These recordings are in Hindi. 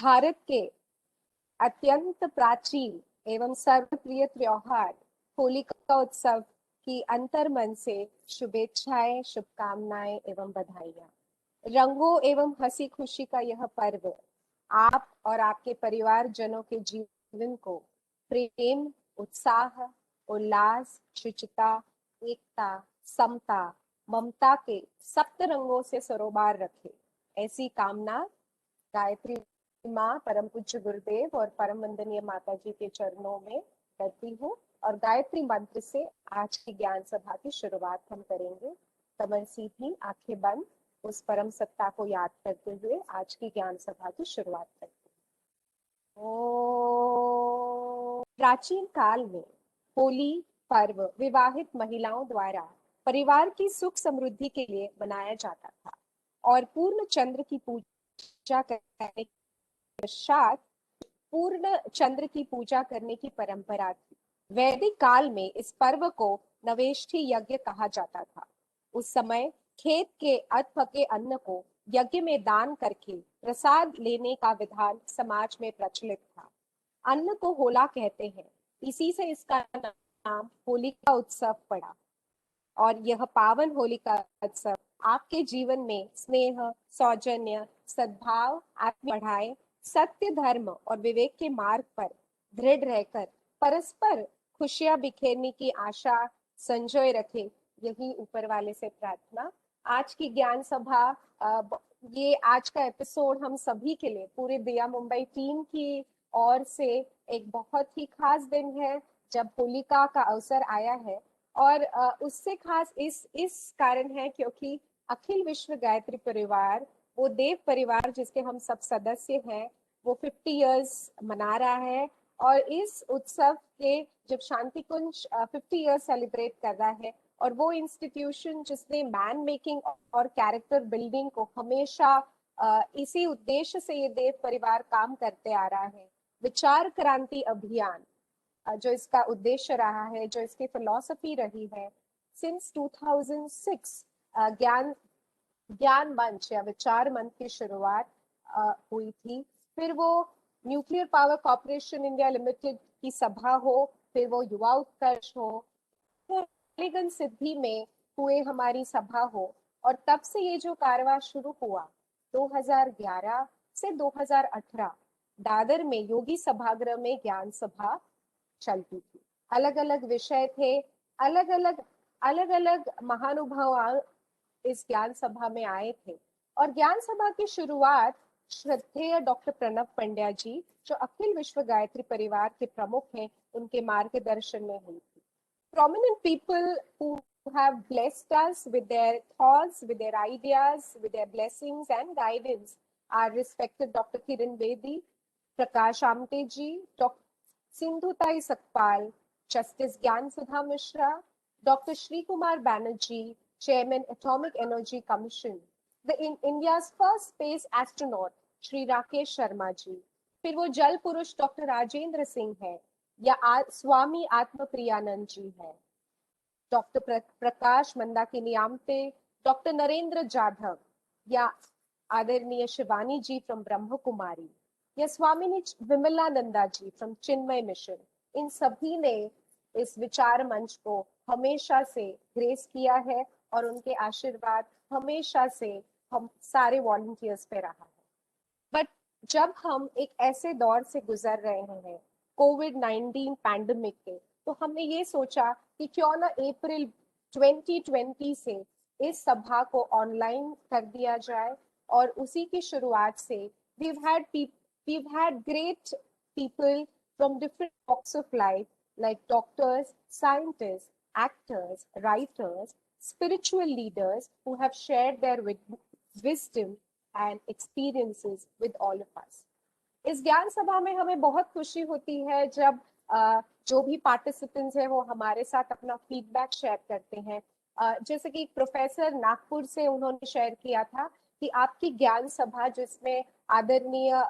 भारत के अत्यंत प्राचीन एवं सर्वप्रिय त्योहार होलिका उत्सव की अंतर्मन से शुभेच्छाएं, शुभकामनाएं एवं बधाइयां। रंगों एवं हंसी खुशी का यह पर्व आप और आपके परिवार जनों के जीवन को प्रेम, उत्साह, उल्लास, शुचिता, एकता, समता, ममता के सप्त रंगों से सरोबार रखे, ऐसी कामना गायत्री माँ, परम पूज्य गुरुदेव और परम वंदनीय माता जी के चरणों में करती हूँ। और गायत्री मंत्र से आज की ज्ञान सभा की शुरुआत हम करेंगे। कमर सीधी, आंखें बंद, उस परम सत्ता को याद करते हुए आज की ज्ञान सभा की शुरुआत करते हैं। प्राचीन काल में होली पर्व विवाहित महिलाओं द्वारा परिवार की सुख समृद्धि के लिए मनाया जाता था और पूर्ण चंद्र की पूजा करने पश्चात पूर्ण चंद्र की पूजा करने की परंपरा थी। वैदिक काल में इस पर्व को नवेष्टि यज्ञ कहा जाता था। उस समय खेत के अधपके अन्न को यज्ञ में दान करके प्रसाद लेने का विधान समाज में प्रचलित था। अन्न को होला कहते हैं, इसी से इसका नाम होलिका उत्सव पड़ा। और यह पावन होलिका उत्सव आपके जीवन में स्नेह, सौजन्य, सद्भाव आत्म बढ़ाए, सत्य, धर्म और विवेक के मार्ग पर दृढ़ रहकर परस्पर खुशियां बिखेरने की आशा संजोए रखे, यही ऊपर वाले से प्रार्थना। आज की ज्ञान सभा, ये आज का एपिसोड हम सभी के लिए, पूरे दिया मुंबई टीम की ओर से एक बहुत ही खास दिन है, जब होलिका का अवसर आया है। और उससे खास इस कारण है क्योंकि अखिल विश्व गायत्री परिवार, वो देव परिवार जिसके हम सब सदस्य हैं, वो 50 इयर्स मना रहा है। और इस उत्सव के जब शांति कुंज 50 इयर्स सेलिब्रेट कर रहा है, और वो इंस्टीट्यूशन जिसने मैन मेकिंग और कैरेक्टर बिल्डिंग को हमेशा इसी उद्देश्य से ये देव परिवार काम करते आ रहा है। विचार क्रांति अभियान जो इसका उद्देश्य रहा है, जो इसकी फिलॉसफी रही है सिंस 2006, ज्ञान ज्ञान मंच या विचार मंच की शुरुआत हुई थी। फिर वो nuclear power corporation India limited की सभा हो, फिर वो युवा उत्कर्ष हो, फिर अलीगंज सिद्धि में हुए हमारी सभा हो, और तब से ये जो कारवां शुरू हुआ 2011 से 2018 दादर में योगी सभागृह में ज्ञान सभा चलती थी। अलग अलग विषय थे, अलग अलग महानुभाव इस ज्ञान सभा में आए थे। और ज्ञान सभा की शुरुआत श्रद्धेय डॉक्टर प्रणव पंड्या जी, जो अखिल विश्व गायत्री परिवार के प्रमुख हैं, उनके मार्गदर्शन में हुई थी। Prominent people who have blessed us with their thoughts, with their ideas, with their blessings and guidance are respected Dr. Kiran Bedi, Prakash Amte ji, Dr. Sindhutai Sakpal, Justice Gyan Sudha Mishra, Dr. Shri Kumar Banerjee, Chairman Atomic Energy Commission, India's first space astronaut Shri Rakesh Sharma ji, फिर वो जल पुरुष डॉक्टर राजेंद्र सिंह है, या स्वामी आत्म प्रियानंद जी है, डॉक्टर प्रकाश मंदाकिनी आमटे, डॉक्टर नरेंद्र जाधव, या आदरणीय शिवानी जी फ्रॉम ब्रह्म कुमारी, या स्वामिनी विमलानंदा जी फ्रॉम चिन्मय मिशन। इन सभी ने इस विचार मंच को हमेशा से ग्रेस किया है और उनके आशीर्वाद हमेशा से हम सारे वॉलंटियर्स पे रहा है। बट जब हम एक ऐसे दौर से गुजर रहे हैं, कोविड-19 पैंडेमिक के, तो हमने ये सोचा कि क्यों ना अप्रैल 2020 से इस सभा को ऑनलाइन कर दिया जाए। और उसी की शुरुआत से we've had great people from different walks of life, like doctors, scientists, actors, writers, spiritual leaders who have shared their wisdom and experiences with all of us. इस ज्ञान सभा में हमें बहुत खुशी होती है जब जो भी पार्टिसिपेंट्स हैं वो हमारे साथ अपना फीडबैक शेयर करते हैं। जैसे कि प्रोफेसर नागपुर से उन्होंने शेयर किया था कि आपकी ज्ञान सभा जिसमें आदरणीय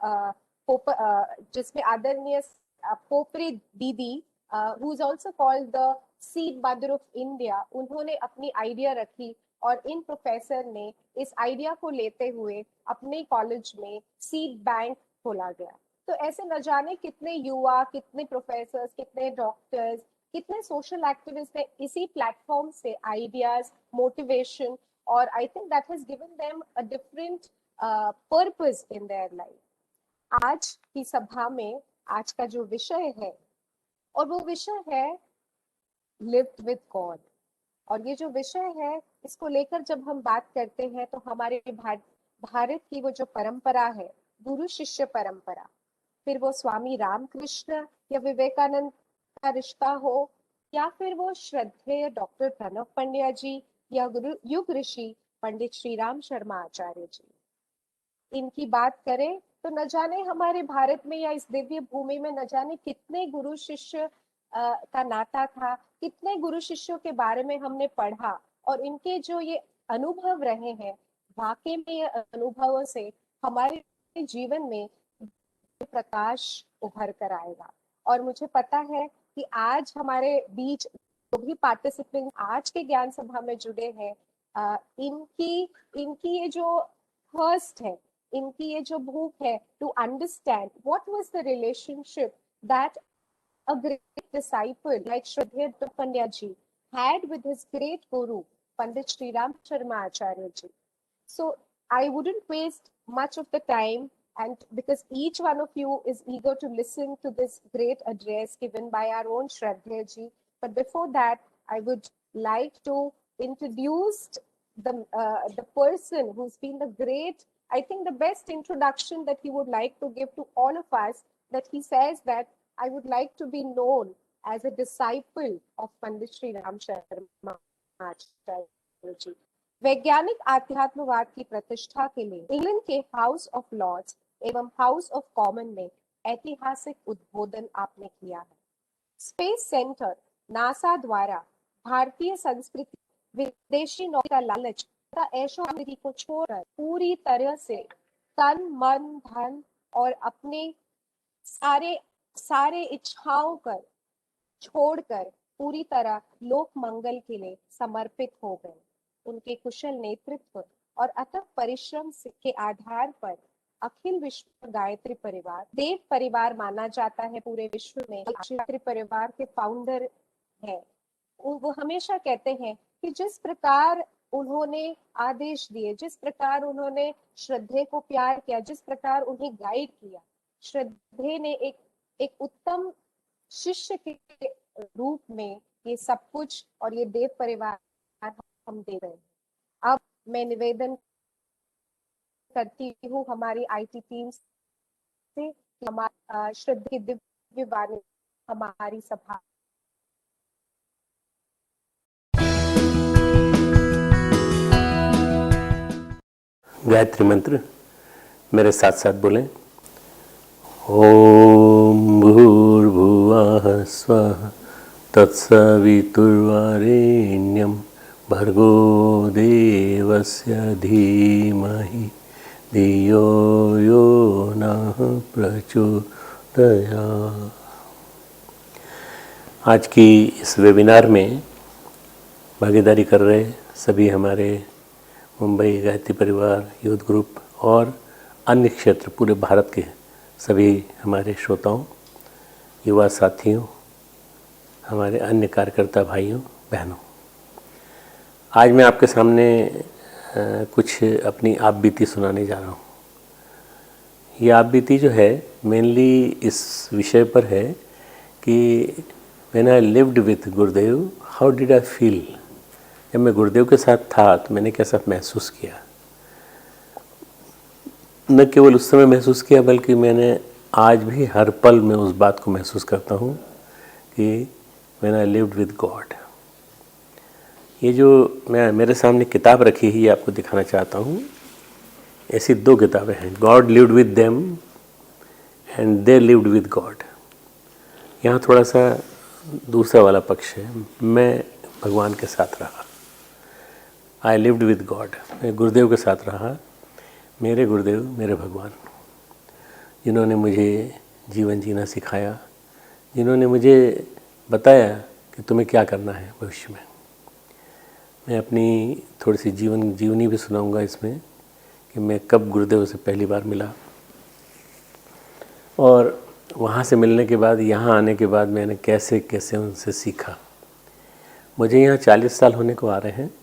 पोपरी दीदी, who is also called the seed mother of India, उन्होंने अपनी आइडिया रखी और इन प्रोफेसर ने इस आइडिया को लेते हुए अपने कॉलेज में सीड बैंक खोला गया। तो ऐसे न जाने कितने युवा, कितने प्रोफेसर्स, कितने डॉक्टर्स, कितने सोशल एक्टिविस्ट ने इसी प्लेटफॉर्म से आइडियाज, मोटिवेशन, और I think that has given them a different purpose in their life. आज की सभा में आज का जो विषय है, और वो विषय है लिव्ड विद गॉड। और ये जो विषय है, इसको लेकर जब हम बात करते हैं तो हमारे भारत की वो जो परंपरा है, गुरु शिष्य परंपरा, फिर वो स्वामी रामकृष्ण या विवेकानंद का रिश्ता हो, या फिर वो श्रद्धेय डॉक्टर प्रणव पंड्या जी या गुरु युग ऋषि पंडित श्री राम शर्मा आचार्य जी, इनकी बात करें तो न जाने हमारे भारत में या इस दिव्य भूमि में न जाने कितने गुरु शिष्य का नाता था, कितने गुरु शिष्यों के बारे में हमने पढ़ा, और इनके जो ये अनुभव रहे हैं, वाकई में ये अनुभवों से हमारे जीवन में प्रकाश उभर कर आएगा। और मुझे पता है कि आज हमारे बीच जो भी पार्टिसिपेंट आज के ज्ञान सभा में जुड़े हैं, इनकी इनकी ये जो थर्स्ट है, इनकी ये जो भूख है to understand what was the relationship that a great disciple like Shraddha Pandya ji had with his great guru Pandit Sri Ram Sharma Acharya ji. So I wouldn't waste much of the time, and because each one of you is eager to listen to this great address given by our own Shraddha ji. But before that, I would like to introduce the person who's been the great, I think the best introduction that he would like to give to all of us, that he says that I would like to be known as a disciple of Pandit Sri Ram Sharma Acharya ji. वैज्ञानिक आध्यात्मवाद की प्रतिष्ठा के लिए इंग्लैंड के हाउस ऑफ लॉर्ड्स एवं हाउस ऑफ कॉमन में ऐतिहासिक उद्बोधन आपने किया है। स्पेस सेंटर नासा द्वारा भारतीय संस्कृति, विदेशी नौकरी का लालच तथा ऐशोआराम को छोड़कर पूरी तरह से तन, मन, धन और अपने सारे इच्छाओं कर छोड़कर पूरी तरह लोक मंगल के लिए समर्पित हो गए। उनके कुशल नेतृत्व और अथक परिश्रम के आधार पर अखिल विश्व गायत्री परिवार देव परिवार माना जाता है। पूरे विश्व में गायत्री परिवार के फाउंडर है। वो हमेशा कहते हैं कि जिस प्रकार उन्होंने आदेश दिए, जिस प्रकार उन्होंने श्रद्धे को प्यार किया, जिस प्रकार उन्हें गाइड किया, श्रद्धे ने एक उत्तम शिष्य के रूप में ये सब कुछ और ये देव परिवार हम दे रहे हैं। अब मैं निवेदन करती हूँ हमारी आईटी टीम से, हमारी श्रद्धेय दिव्य वाणी हमारी सभा। गायत्री मंत्र मेरे साथ साथ बोलें। ओम भूर्भुवः स्वः तत्सवितुर्वरेण्यं भर्गो देवस्य धीमहि धियो यो नः प्रचोदयात्। आज की इस वेबिनार में भागीदारी कर रहे सभी हमारे मुंबई गायत्री परिवार यूथ ग्रुप और अन्य क्षेत्र पूरे भारत के सभी हमारे श्रोताओं, युवा साथियों, हमारे अन्य कार्यकर्ता भाइयों बहनों, आज मैं आपके सामने कुछ अपनी आप बीती सुनाने जा रहा हूँ। ये आप बीती जो है मेनली इस विषय पर है कि when I lived with Gurudev how did I feel. जब मैं गुरुदेव के साथ था तो मैंने कैसा महसूस किया। न केवल उस समय महसूस किया बल्कि मैंने आज भी हर पल में उस बात को महसूस करता हूँ कि when I lived with God. ये जो मैं मेरे सामने किताब रखी है ये आपको दिखाना चाहता हूँ। ऐसी दो किताबें हैं, God lived with them and they lived with God. यहाँ थोड़ा सा दूसरा वाला पक्ष है, मैं भगवान के साथ रहा। आई लिव्ड विद गॉड, मैं गुरुदेव के साथ रहा। मेरे गुरुदेव मेरे भगवान, जिन्होंने मुझे जीवन जीना सिखाया, जिन्होंने मुझे बताया कि तुम्हें क्या करना है भविष्य में। मैं अपनी थोड़ी सी जीवनी भी सुनाऊंगा इसमें कि मैं कब गुरुदेव से पहली बार मिला। और वहाँ से मिलने के बाद यहाँ आने के बाद मैंने कैसे कैसे उनसे सीखा। मुझे यहाँ 40 साल होने को आ रहे हैं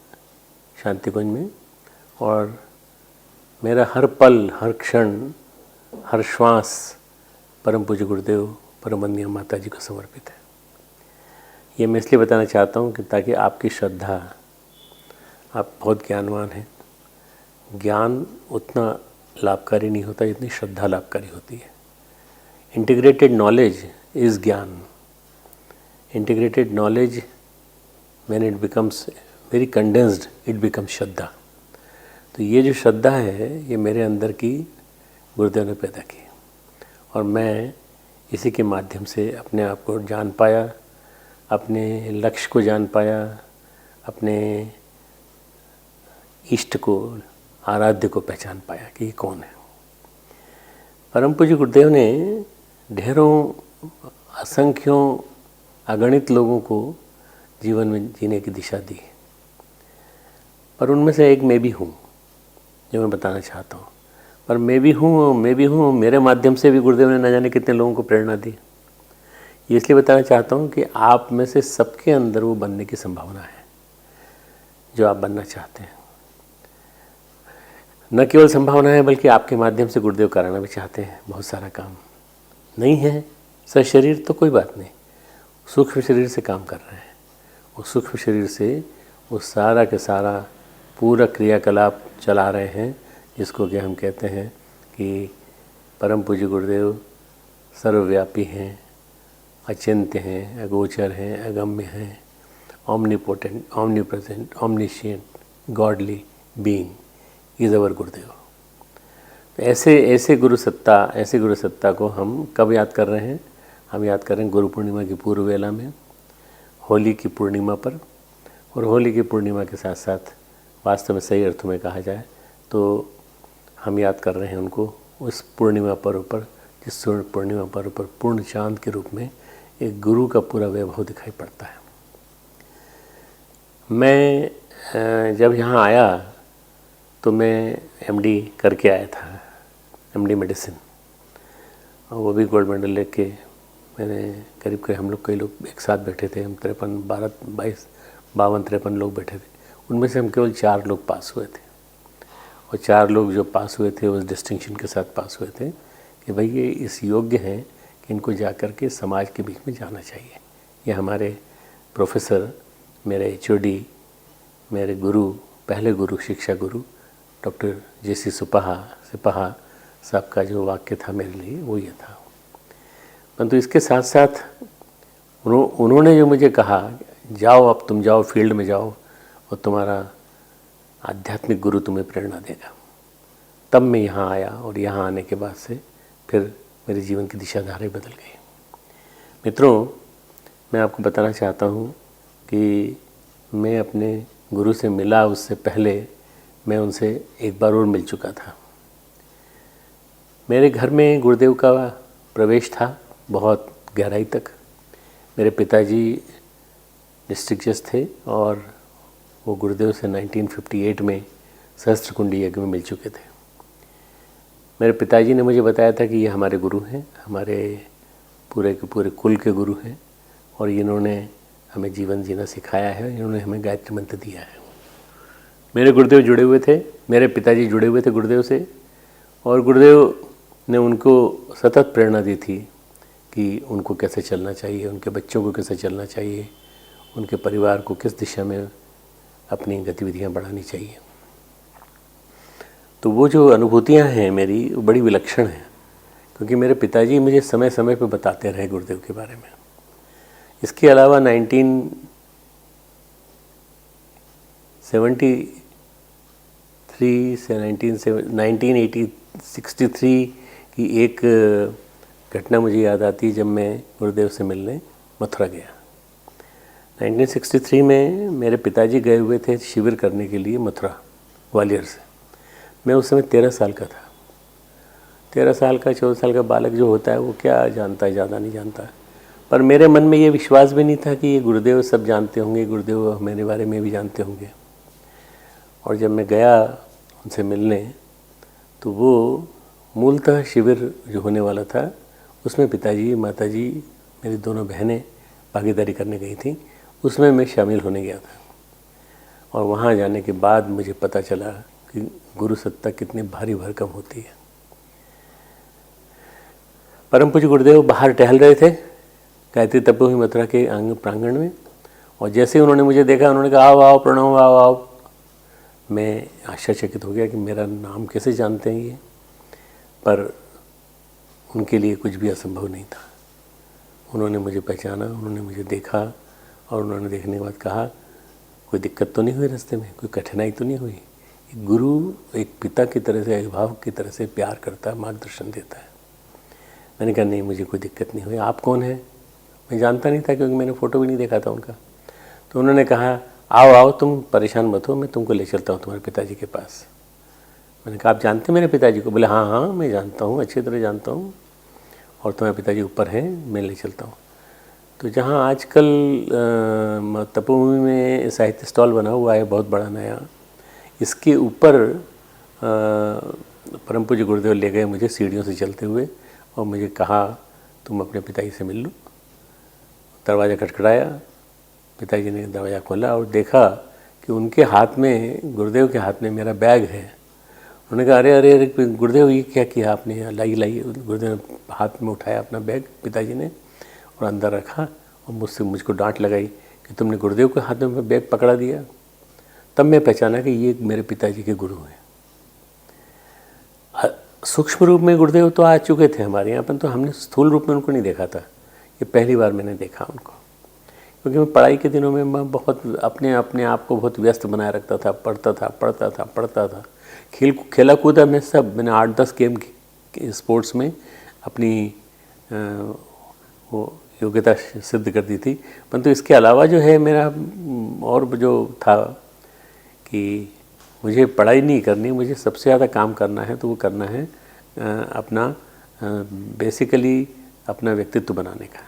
शांतिकुंज में, और मेरा हर पल, हर क्षण, हर श्वास परम पूज्य गुरुदेव परमवंदनीय माता जी को समर्पित है। ये मैं इसलिए बताना चाहता हूँ कि ताकि आपकी श्रद्धा, आप बहुत ज्ञानवान हैं, ज्ञान उतना लाभकारी नहीं होता जितनी श्रद्धा लाभकारी होती है। Integrated knowledge is gyan. Integrated knowledge when it becomes very condensed it becomes shraddha. तो ये जो श्रद्धा है ये मेरे अंदर की गुरुदेव ने पैदा की, और मैं इसी के माध्यम से अपने आप को जान पाया, अपने लक्ष्य को जान पाया, अपने इष्ट को, आराध्य को पहचान पाया कि ये कौन है। परम पूज्य गुरुदेव ने ढेरों, असंख्यों, अगणित लोगों को जीवन में जीने की दिशा दी, पर उनमें से एक मैं भी हूँ जो मैं बताना चाहता हूँ। पर मैं भी हूँ, मेरे माध्यम से भी गुरुदेव ने न जाने कितने लोगों को प्रेरणा दी। ये इसलिए बताना चाहता हूँ कि आप में से सबके अंदर वो बनने की संभावना है जो आप बनना चाहते हैं। न केवल संभावना है बल्कि आपके माध्यम से गुरुदेव कराना भी चाहते हैं बहुत सारा काम। नहीं है सशरीर तो कोई बात नहीं, सूक्ष्म शरीर से काम कर रहे हैं। उस सूक्ष्म शरीर से वो सारा के सारा पूरा क्रियाकलाप चला रहे हैं, जिसको कि हम कहते हैं कि परम पूज्य गुरुदेव सर्वव्यापी हैं, अचिंत्य हैं, अगोचर हैं, अगम्य हैं, omnipotent, omnipresent, omniscient, godly being is our गुरुदेव। तो ऐसे गुरु सत्ता को हम कब याद कर रहे हैं? हम याद कर रहे हैं गुरु पूर्णिमा की पूर्व वेला में, होली की पूर्णिमा पर। और होली की पूर्णिमा के साथ साथ वास्तव में सही अर्थों में कहा जाए तो हम याद कर रहे हैं उनको उस पूर्णिमा पर्व पर, जिस पूर्णिमा पर्व पर पूर्ण चांद के रूप में एक गुरु का पूरा वैभव दिखाई पड़ता है। मैं जब यहाँ आया तो मैं MD करके आया था, MD मेडिसिन, और वो भी गोल्ड मेडल लेके। मैंने करीब हम लोग, कई लोग एक साथ बैठे थे, हम 52 लोग बैठे थे। उनमें से हम केवल 4 लोग पास हुए थे, और 4 लोग जो पास हुए थे उस डिस्टिंक्शन के साथ पास हुए थे कि भाई ये इस योग्य हैं कि इनको जा कर के समाज के बीच में जाना चाहिए। ये हमारे प्रोफेसर, मेरे HOD, मेरे गुरु, पहले गुरु, शिक्षा गुरु डॉक्टर JC सिपाहा साहब का जो वाक्य था मेरे लिए वो ये था। परंतु इसके साथ साथ उन्होंने जो मुझे कहा, जाओ अब तुम जाओ, फील्ड में जाओ और तुम्हारा आध्यात्मिक गुरु तुम्हें प्रेरणा देगा। तब मैं यहाँ आया, और यहाँ आने के बाद से फिर मेरे जीवन की दिशाधारा बदल गई। मित्रों, मैं आपको बताना चाहता हूँ कि मैं अपने गुरु से मिला उससे पहले मैं उनसे एक बार और मिल चुका था। मेरे घर में गुरुदेव का प्रवेश था बहुत गहराई तक। मेरे पिताजी डिस्ट्रिक्ट जज थे और वो गुरुदेव से 1958 में सहस्त्रकुंडी यज्ञ में मिल चुके थे। मेरे पिताजी ने मुझे बताया था कि ये हमारे गुरु हैं, हमारे पूरे के पूरे कुल के गुरु हैं, और इन्होंने हमें जीवन जीना सिखाया है, इन्होंने हमें गायत्री मंत्र दिया है। मेरे गुरुदेव जुड़े हुए थे, मेरे पिताजी जुड़े हुए थे गुरुदेव से, और गुरुदेव ने उनको सतत प्रेरणा दी थी कि उनको कैसे चलना चाहिए, उनके बच्चों को कैसे चलना चाहिए, उनके परिवार को किस दिशा में अपनी गतिविधियां बढ़ानी चाहिए। तो वो जो अनुभूतियां हैं मेरी, वो बड़ी विलक्षण हैं, क्योंकि मेरे पिताजी मुझे समय समय पर बताते रहे गुरुदेव के बारे में। इसके अलावा 1973 से 1963 की एक घटना मुझे याद आती है, जब मैं गुरुदेव से मिलने मथुरा गया। 1963 में मेरे पिताजी गए हुए थे शिविर करने के लिए मथुरा, ग्वालियर से। मैं उस समय 13 साल का था। 13 साल का, 14 साल का बालक जो होता है वो क्या जानता है, ज़्यादा नहीं जानता। पर मेरे मन में ये विश्वास भी नहीं था कि ये गुरुदेव सब जानते होंगे, गुरुदेव मेरे बारे में भी जानते होंगे। और जब मैं गया उनसे मिलने, तो वो मूलतः शिविर जो होने वाला था उसमें पिताजी, माताजी, मेरी दोनों बहनें भागीदारी करने गई थी, उसमें मैं शामिल होने गया था। और वहाँ जाने के बाद मुझे पता चला कि गुरु सत्ता कितनी भारी भरकम होती है। परम पूज्य गुरुदेव बाहर टहल रहे थे गायत्री तपोवन मथुरा के आंगन प्रांगण में, और जैसे ही उन्होंने मुझे देखा उन्होंने कहा आओ आओ प्रणव आओ आओ। मैं आश्चर्यचकित हो गया कि मेरा नाम कैसे जानते हैं ये, पर उनके लिए कुछ भी असंभव नहीं था। उन्होंने मुझे पहचाना, उन्होंने मुझे देखा, और उन्होंने देखने के बाद कहा कोई दिक्कत तो नहीं हुई रास्ते में, कोई कठिनाई तो नहीं हुई। एक गुरु एक पिता की तरह से, अभिभावक की तरह से प्यार करता है, मार्गदर्शन देता है। मैंने कहा नहीं, मुझे कोई दिक्कत नहीं हुई। आप कौन हैं? मैं जानता नहीं था, क्योंकि मैंने फ़ोटो भी नहीं देखा था उनका। तो उन्होंने कहा आओ आओ, तुम परेशान मत हो, मैं तुमको ले चलता हूँ तुम्हारे पिताजी के पास। मैंने कहा आप जानते हैं मेरे पिताजी को? बोले हाँ हाँ मैं जानता हूँ, अच्छी तरह जानता हूँ, और तुम्हारे पिताजी ऊपर हैं, मैं ले चलता हूँ। तो जहाँ आजकल तपोभूमि में साहित्य स्टॉल बना हुआ है बहुत बड़ा नया, इसके ऊपर परम पूज्य गुरुदेव ले गए मुझे सीढ़ियों से चलते हुए, और मुझे कहा तुम अपने पिताजी से मिल लो। दरवाज़ा खटखटाया, पिताजी ने दरवाज़ा खोला और देखा कि उनके हाथ में, गुरुदेव के हाथ में मेरा बैग है। उन्होंने कहा अरे अरे अरे गुरुदेव ये क्या किया आपने? लाइए लाइए। गुरुदेव ने हाथ में उठाया अपना बैग पिताजी ने और अंदर रखा, और मुझको डांट लगाई कि तुमने गुरुदेव के हाथ में बैग पकड़ा दिया। तब मैं पहचाना कि ये मेरे पिताजी के गुरु हैं। सूक्ष्म रूप में गुरुदेव तो आ चुके थे हमारे यहाँ पर, तो हमने स्थूल रूप में उनको नहीं देखा था। ये पहली बार मैंने देखा उनको, क्योंकि मैं पढ़ाई के दिनों में मैं बहुत अपने आप को बहुत व्यस्त बनाए रखता था, पढ़ता था, खेला कूदा में सब। मैंने 8-10 गेम स्पोर्ट्स में अपनी वो योग्यता सिद्ध कर दी थी। परंतु इसके अलावा जो है मेरा और जो था कि मुझे पढ़ाई नहीं करनी, मुझे सबसे ज़्यादा काम करना है, तो वो करना है अपना बेसिकली अपना व्यक्तित्व बनाने का।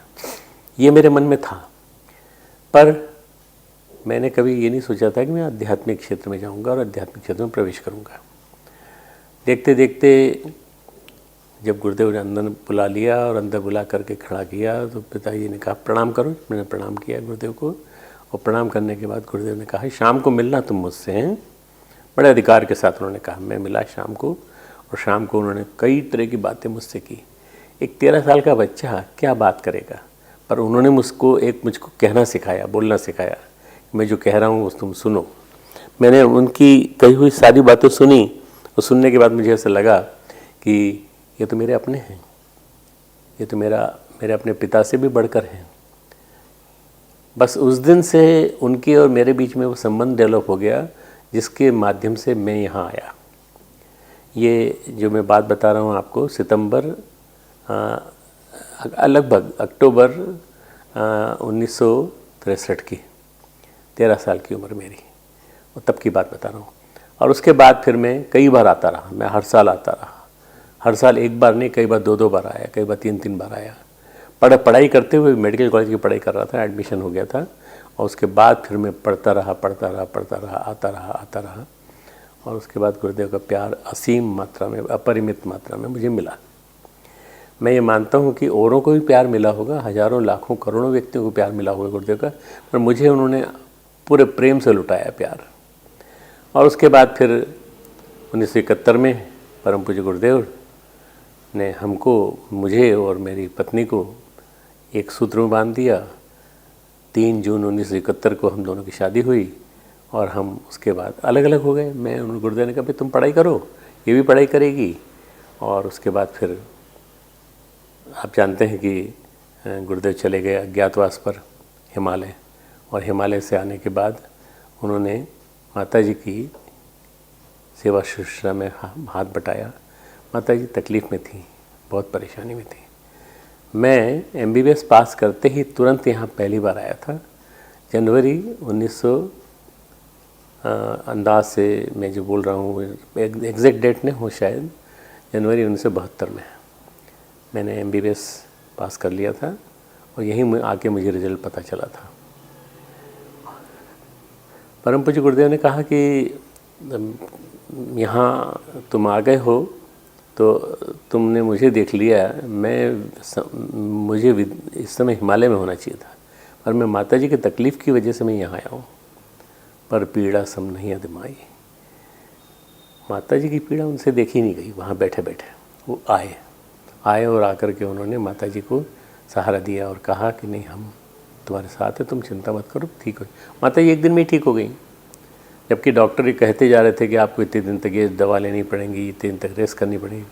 ये मेरे मन में था, पर मैंने कभी ये नहीं सोचा था कि मैं आध्यात्मिक क्षेत्र में जाऊंगा और आध्यात्मिक क्षेत्र में प्रवेश करूंगा। देखते देखते जब गुरुदेव ने अंदर बुला लिया और अंदर बुला करके खड़ा किया, तो पिताजी ने कहा प्रणाम करो। मैंने प्रणाम किया गुरुदेव को, और प्रणाम करने के बाद गुरुदेव ने कहा शाम को मिलना तुम मुझसे हैं। बड़े अधिकार के साथ उन्होंने कहा। मैं मिला शाम को, और शाम को उन्होंने कई तरह की बातें मुझसे की। एक 13 साल का बच्चा क्या बात करेगा, पर उन्होंने मुझको कहना सिखाया, बोलना सिखाया। मैं जो कह रहा हूँ तुम सुनो। मैंने उनकी कही हुई सारी बातें सुनी, और सुनने के बाद मुझे ऐसा लगा कि ये तो मेरे अपने हैं, ये तो मेरे अपने पिता से भी बढ़कर हैं। बस उस दिन से उनके और मेरे बीच में वो संबंध डेवलप हो गया, जिसके माध्यम से मैं यहाँ आया। ये जो मैं बात बता रहा हूँ आपको, सितंबर लगभग अक्टूबर 1963 की, 13 साल की उम्र मेरी, और तब की बात बता रहा हूँ। और उसके बाद फिर मैं कई बार आता रहा, मैं हर साल आता रहा। हर साल एक बार नहीं, कई बार 2-2 बार आया, कई बार 3-3 बार आया। पढ़ाई करते हुए मेडिकल कॉलेज की पढ़ाई कर रहा था, एडमिशन हो गया था, और उसके बाद फिर मैं पढ़ता रहा, आता रहा। और उसके बाद गुरुदेव का प्यार असीम मात्रा में, अपरिमित मात्रा में मुझे मिला। मैं ये मानता हूँ कि औरों को भी प्यार मिला होगा, हजारों लाखों करोड़ों व्यक्तियों को प्यार मिला होगा गुरुदेव का, पर मुझे उन्होंने पूरे प्रेम से लुटाया प्यार। और उसके बाद फिर 1971 में परम पूज्य गुरुदेव ने मुझे और मेरी पत्नी को एक सूत्र में बांध दिया। 3 जून 1971 को हम दोनों की शादी हुई, और हम उसके बाद अलग अलग हो गए। मैं गुरुदेव ने कहा भाई तुम पढ़ाई करो, ये भी पढ़ाई करेगी। और उसके बाद फिर आप जानते हैं कि गुरुदेव चले गए अज्ञातवास पर हिमालय, और हिमालय से आने के बाद उन्होंने माताजी की सेवा शुश्रूषा में हाथ बटाया। माताजी तकलीफ़ में थी, बहुत परेशानी में थी। मैं MBBS पास करते ही तुरंत यहाँ पहली बार आया था। जनवरी 1900 अंदाज से मैं जो बोल रहा हूँ, एग्जैक्ट डेट नहीं हो शायद, जनवरी 1972 में मैंने MBBS पास कर लिया था, और यहीं आके मुझे रिजल्ट पता चला था। परम पूज्य गुरुदेव ने कहा कि यहाँ तुम आ गए हो, तो तुमने मुझे देख लिया, मुझे इस समय हिमालय में होना चाहिए था, पर मैं माता जी की तकलीफ़ की वजह से मैं यहाँ आया हूँ। पर पीड़ा सम नहीं अदमाई, माता जी की पीड़ा उनसे देखी नहीं गई। वहाँ बैठे बैठे वो आए और आकर के उन्होंने माता जी को सहारा दिया और कहा कि नहीं, हम तुम्हारे साथ है, तुम चिंता मत करो, ठीक हो। माता जी एक दिन में ही ठीक हो गई, जबकि डॉक्टर ये कहते जा रहे थे कि आपको इतने दिन तक ये दवा लेनी पड़ेगी, इतने दिन तक रेस्ट करनी पड़ेगी।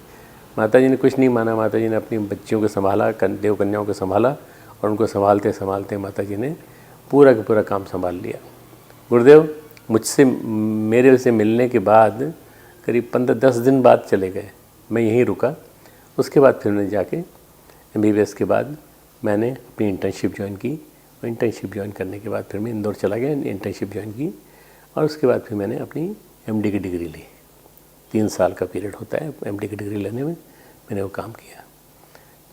माता जी ने कुछ नहीं माना। माता जी ने अपनी बच्चियों को संभाला, देव कन्याओं को संभाला, और उनको संभालते संभालते माता जी ने पूरा का पूरा काम संभाल लिया। गुरुदेव मेरे से मिलने के बाद करीब 15-10 दिन बाद चले गए। मैं यहीं रुका। उसके बाद फिर मैंने जाके MBBS के बाद मैंने अपनी इंटर्नशिप ज्वाइन की। और इंटर्नशिप ज्वाइन करने के बाद फिर मैं इंदौर चला गया, इंटर्नशिप ज्वाइन की, और उसके बाद फिर मैंने अपनी MD की डिग्री ली। 3 साल का पीरियड होता है MD की डिग्री लेने में। मैंने वो काम किया।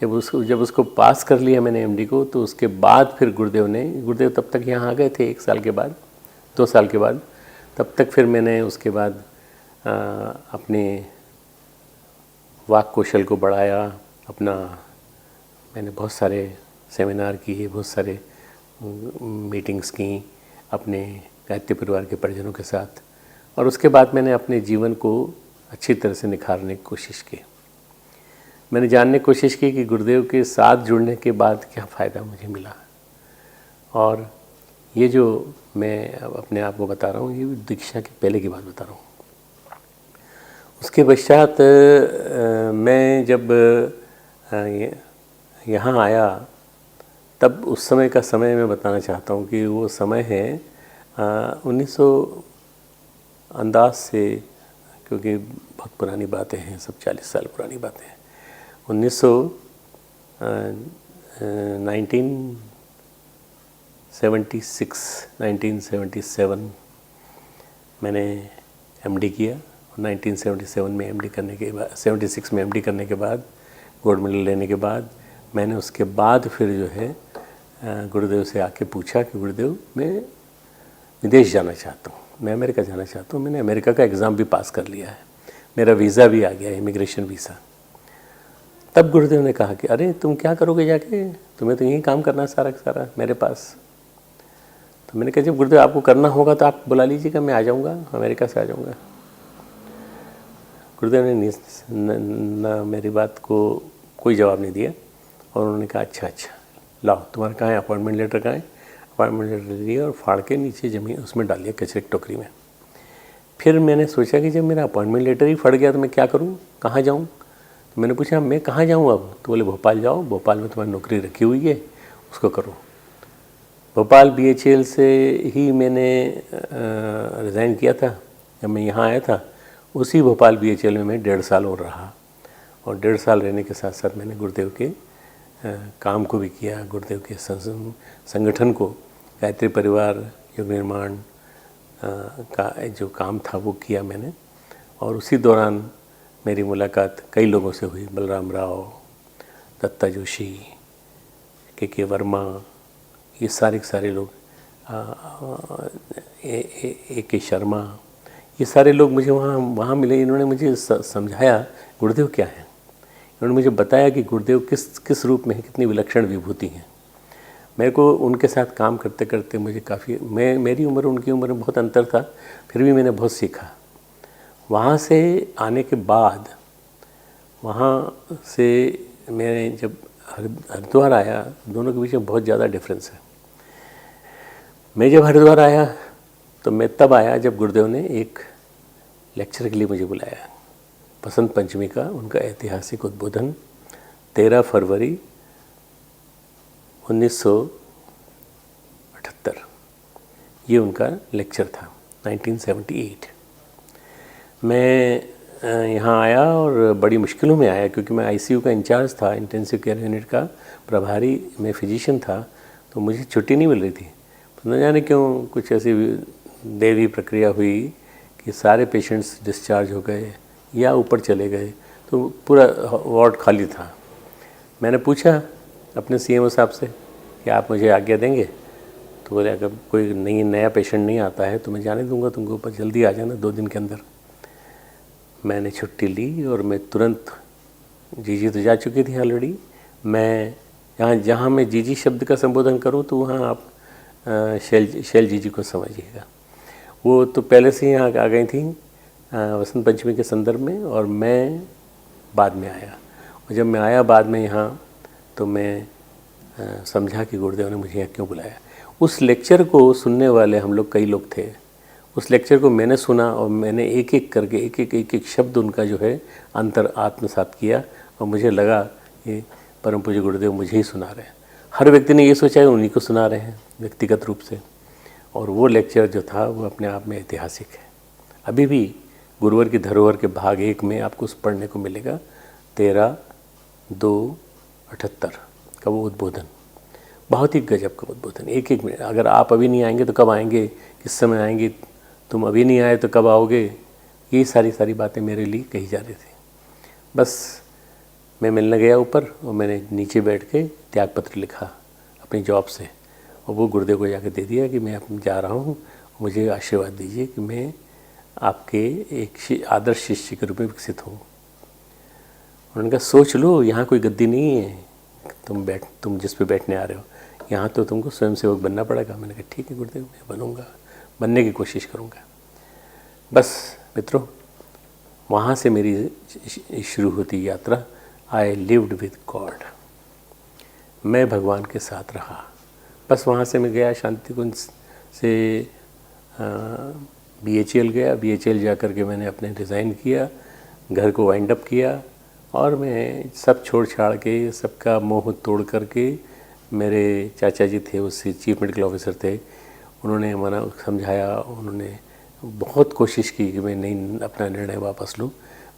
जब उसको पास कर लिया मैंने MD को, तो उसके बाद फिर गुरुदेव तब तक यहाँ आ गए थे 1 साल के बाद, 2 साल के बाद। तब तक फिर मैंने उसके बाद अपने वाक कौशल को बढ़ाया। मैंने बहुत सारे सेमिनार किए, बहुत सारे मीटिंग्स की अपने गायत्री परिवार के परिजनों के साथ, और उसके बाद मैंने अपने जीवन को अच्छी तरह से निखारने की कोशिश की। मैंने जानने की कोशिश की कि गुरुदेव के साथ जुड़ने के बाद क्या फ़ायदा मुझे मिला। और ये जो मैं अपने आप को बता रहा हूँ, ये दीक्षा के पहले की बात बता रहा हूँ। उसके पश्चात मैं जब यहाँ आया, तब उस समय का समय मैं बताना चाहता हूँ कि वो समय है 1900 अंदाज से, क्योंकि बहुत पुरानी बातें हैं, सब 40 साल पुरानी बातें हैं। 1977 मैंने MD किया। 1977 में MD करने के बाद, 76 में MD करने के बाद, गोल्ड मेडल लेने के बाद, मैंने उसके बाद फिर जो है गुरुदेव से आके पूछा कि गुरुदेव, मैं विदेश जाना चाहता हूँ, मैं अमेरिका जाना चाहता हूँ। मैंने अमेरिका का एग्ज़ाम भी पास कर लिया है, मेरा वीज़ा भी आ गया, इमिग्रेशन वीज़ा। तब गुरुदेव ने कहा कि अरे तुम क्या करोगे जाके, तुम्हें तो यहीं काम करना सारा सारा मेरे पास। तो मैंने कहा जब गुरुदेव आपको करना होगा तो आप बुला लीजिएगा, मैं आ जाऊँगा, अमेरिका से आ जाऊँगा। गुरुदेव ने मेरी बात को कोई जवाब नहीं दिया, और उन्होंने कहा अच्छा लाओ, तुम्हारा कहाँ है अपॉइंटमेंट लेटर, कहाँ है। अपॉइंटमेंट लेटर लिया और फाड़ के नीचे ज़मीन उसमें डाल दिया, कचरे की टोकरी में। फिर मैंने सोचा कि जब मेरा अपॉइंटमेंट लेटर ही फट गया तो मैं क्या करूँ, कहाँ जाऊँ। तो मैंने पूछा मैं कहाँ जाऊँ अब। तो बोले भोपाल जाओ, भोपाल में तुम्हारी नौकरी रखी हुई है, उसको करो। भोपाल BHEL से ही मैंने रिज़ाइन किया था जब मैं यहाँ आया था। उसी भोपाल BHEL में मैं 1.5 साल और रहा, और 1.5 साल रहने के साथ साथ मैंने गुरुदेव के काम को भी किया। गुरुदेव के संगठन को, गायत्री परिवार योग निर्माण का जो काम था वो किया मैंने। और उसी दौरान मेरी मुलाकात कई लोगों से हुई, बलराम राव, दत्ता जोशी, के वर्मा, ये सारे लोग, A.K. शर्मा, ये सारे लोग मुझे वहाँ मिले। इन्होंने मुझे समझाया गुरुदेव क्या है। इन्होंने मुझे बताया कि गुरुदेव किस रूप में है, कितनी विलक्षण विभूति हैं। मेरे को उनके साथ काम करते करते मुझे काफ़ी, मेरी उम्र उनकी उम्र में बहुत अंतर था, फिर भी मैंने बहुत सीखा। वहाँ से आने के बाद, वहाँ से मैं जब हरिद्वार आया, दोनों के बीच में बहुत ज़्यादा डिफरेंस है। मैं जब हरिद्वार आया तो मैं तब आया जब गुरुदेव ने एक लेक्चर के लिए मुझे बुलाया। बसंत पंचमी का उनका ऐतिहासिक उद्बोधन 13 फरवरी 1978, ये उनका लेक्चर था, 1978। मैं यहाँ आया और बड़ी मुश्किलों में आया, क्योंकि मैं ICU का इंचार्ज था, इंटेंसिव केयर यूनिट का प्रभारी, मैं फिजिशियन था, तो मुझे छुट्टी नहीं मिल रही थी। तो न जाने क्यों कुछ ऐसी दैवी प्रक्रिया हुई कि सारे पेशेंट्स डिस्चार्ज हो गए या ऊपर चले गए, तो पूरा वार्ड खाली था। मैंने पूछा अपने CMO साहब से कि आप मुझे आज्ञा देंगे। तो बोले अगर कोई नया पेशेंट नहीं आता है तो मैं जाने दूंगा तुमको, पर जल्दी आ जाना 2 दिन के अंदर। मैंने छुट्टी ली और मैं तुरंत जीजी तो जा चुकी थी ऑलरेडी। मैं यहाँ जहाँ मैं जीजी शब्द का संबोधन करूँ तो वहाँ आप शैल जीजी को समझिएगा। वो तो पहले से ही यहाँ आ गई थी वसंत पंचमी के संदर्भ में, और मैं बाद में आया। और जब मैं आया बाद में यहाँ, तो मैं समझा कि गुरुदेव ने मुझे यहाँ क्यों बुलाया। उस लेक्चर को सुनने वाले हम लोग कई लोग थे। उस लेक्चर को मैंने सुना और मैंने एक एक करके एक एक शब्द उनका जो है अंतर आत्मसात किया, और मुझे लगा कि परम पूज्य गुरुदेव मुझे ही सुना रहे हैं। हर व्यक्ति ने ये सोचा है उन्हीं को सुना रहे हैं व्यक्तिगत रूप से, और वो लेक्चर जो था वो अपने आप में ऐतिहासिक है। अभी भी गुरुवर की धरोहर के भाग 1 में आपको उस पढ़ने को मिलेगा 13/2/78 का वो उद्बोधन। बहुत ही गजब का उद्बोधन, एक एक मिनट। अगर आप अभी नहीं आएंगे तो कब आएंगे, किस समय आएंगे, तुम अभी नहीं आए तो कब आओगे, ये सारी बातें मेरे लिए कही जा रही थी। बस मैं मिलने गया ऊपर, और मैंने नीचे बैठ के त्यागपत्र लिखा अपनी जॉब से, और वो गुरुदेव को जाकर दे दिया कि मैं अब जा रहा हूँ, मुझे आशीर्वाद दीजिए कि मैं आपके एक आदर्श शिष्य के रूप में विकसित हूँ। उन्होंने कहा सोच लो, यहाँ कोई गद्दी नहीं है, तुम जिस पे बैठने आ रहे हो, यहाँ तो तुमको स्वयं सेवक बनना पड़ेगा। मैंने कहा ठीक है गुरुदेव, मैं बनूँगा, बनने की कोशिश करूँगा। बस मित्रों, वहाँ से मेरी शुरू होती यात्रा। आई लिव्ड विद गॉड, मैं भगवान के साथ रहा। बस वहाँ से मैं गया शांति कुंज से BHL गया। BHL जा कर के मैंने अपने रिज़ाइन किया, घर को वाइंड अप किया, और मैं सब छोड़ छाड़ के, सबका मोह तोड़ करके, मेरे चाचा जी थे उससे चीफ मेडिकल ऑफिसर थे, उन्होंने मना समझाया, उन्होंने बहुत कोशिश की कि मैं नहीं अपना निर्णय वापस लूँ।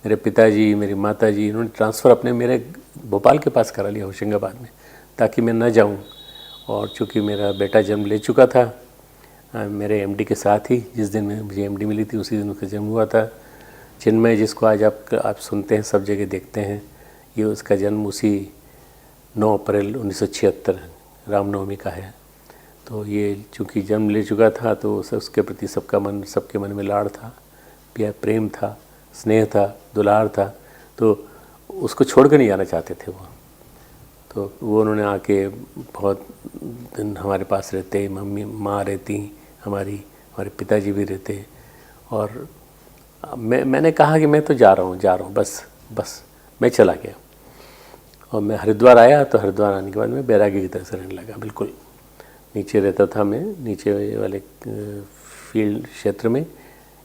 मेरे पिताजी, मेरी माताजी, इन्होंने ट्रांसफ़र अपने मेरे भोपाल के पास करा लिया, होशंगाबाद में, ताकि मैं न जाऊँ। और चूँकि मेरा बेटा जन्म ले चुका था मेरे MD के साथ ही, जिस दिन में मुझे MD मिली थी उसी दिन उसका जन्म हुआ था। चिन्मय, जिसको आज आप सुनते हैं, सब जगह देखते हैं, ये उसका जन्म उसी 9 अप्रैल 1976 रामनवमी का है। तो ये चूँकि जन्म ले चुका था तो उसके प्रति सबके मन में लाड़ था, प्रेम था, स्नेह था, दुलार था, तो उसको छोड़ कर नहीं जाना चाहते थे वो। तो वो उन्होंने आके बहुत दिन हमारे पास रहते, माँ रहती हमारे पिताजी भी रहते, और मैंने कहा कि मैं तो जा रहा हूँ, बस मैं चला गया। और मैं हरिद्वार आया, तो हरिद्वार आने के बाद मैं बैरागी की तरह से रहने लगा। बिल्कुल नीचे रहता था मैं, नीचे वाले फील्ड क्षेत्र में।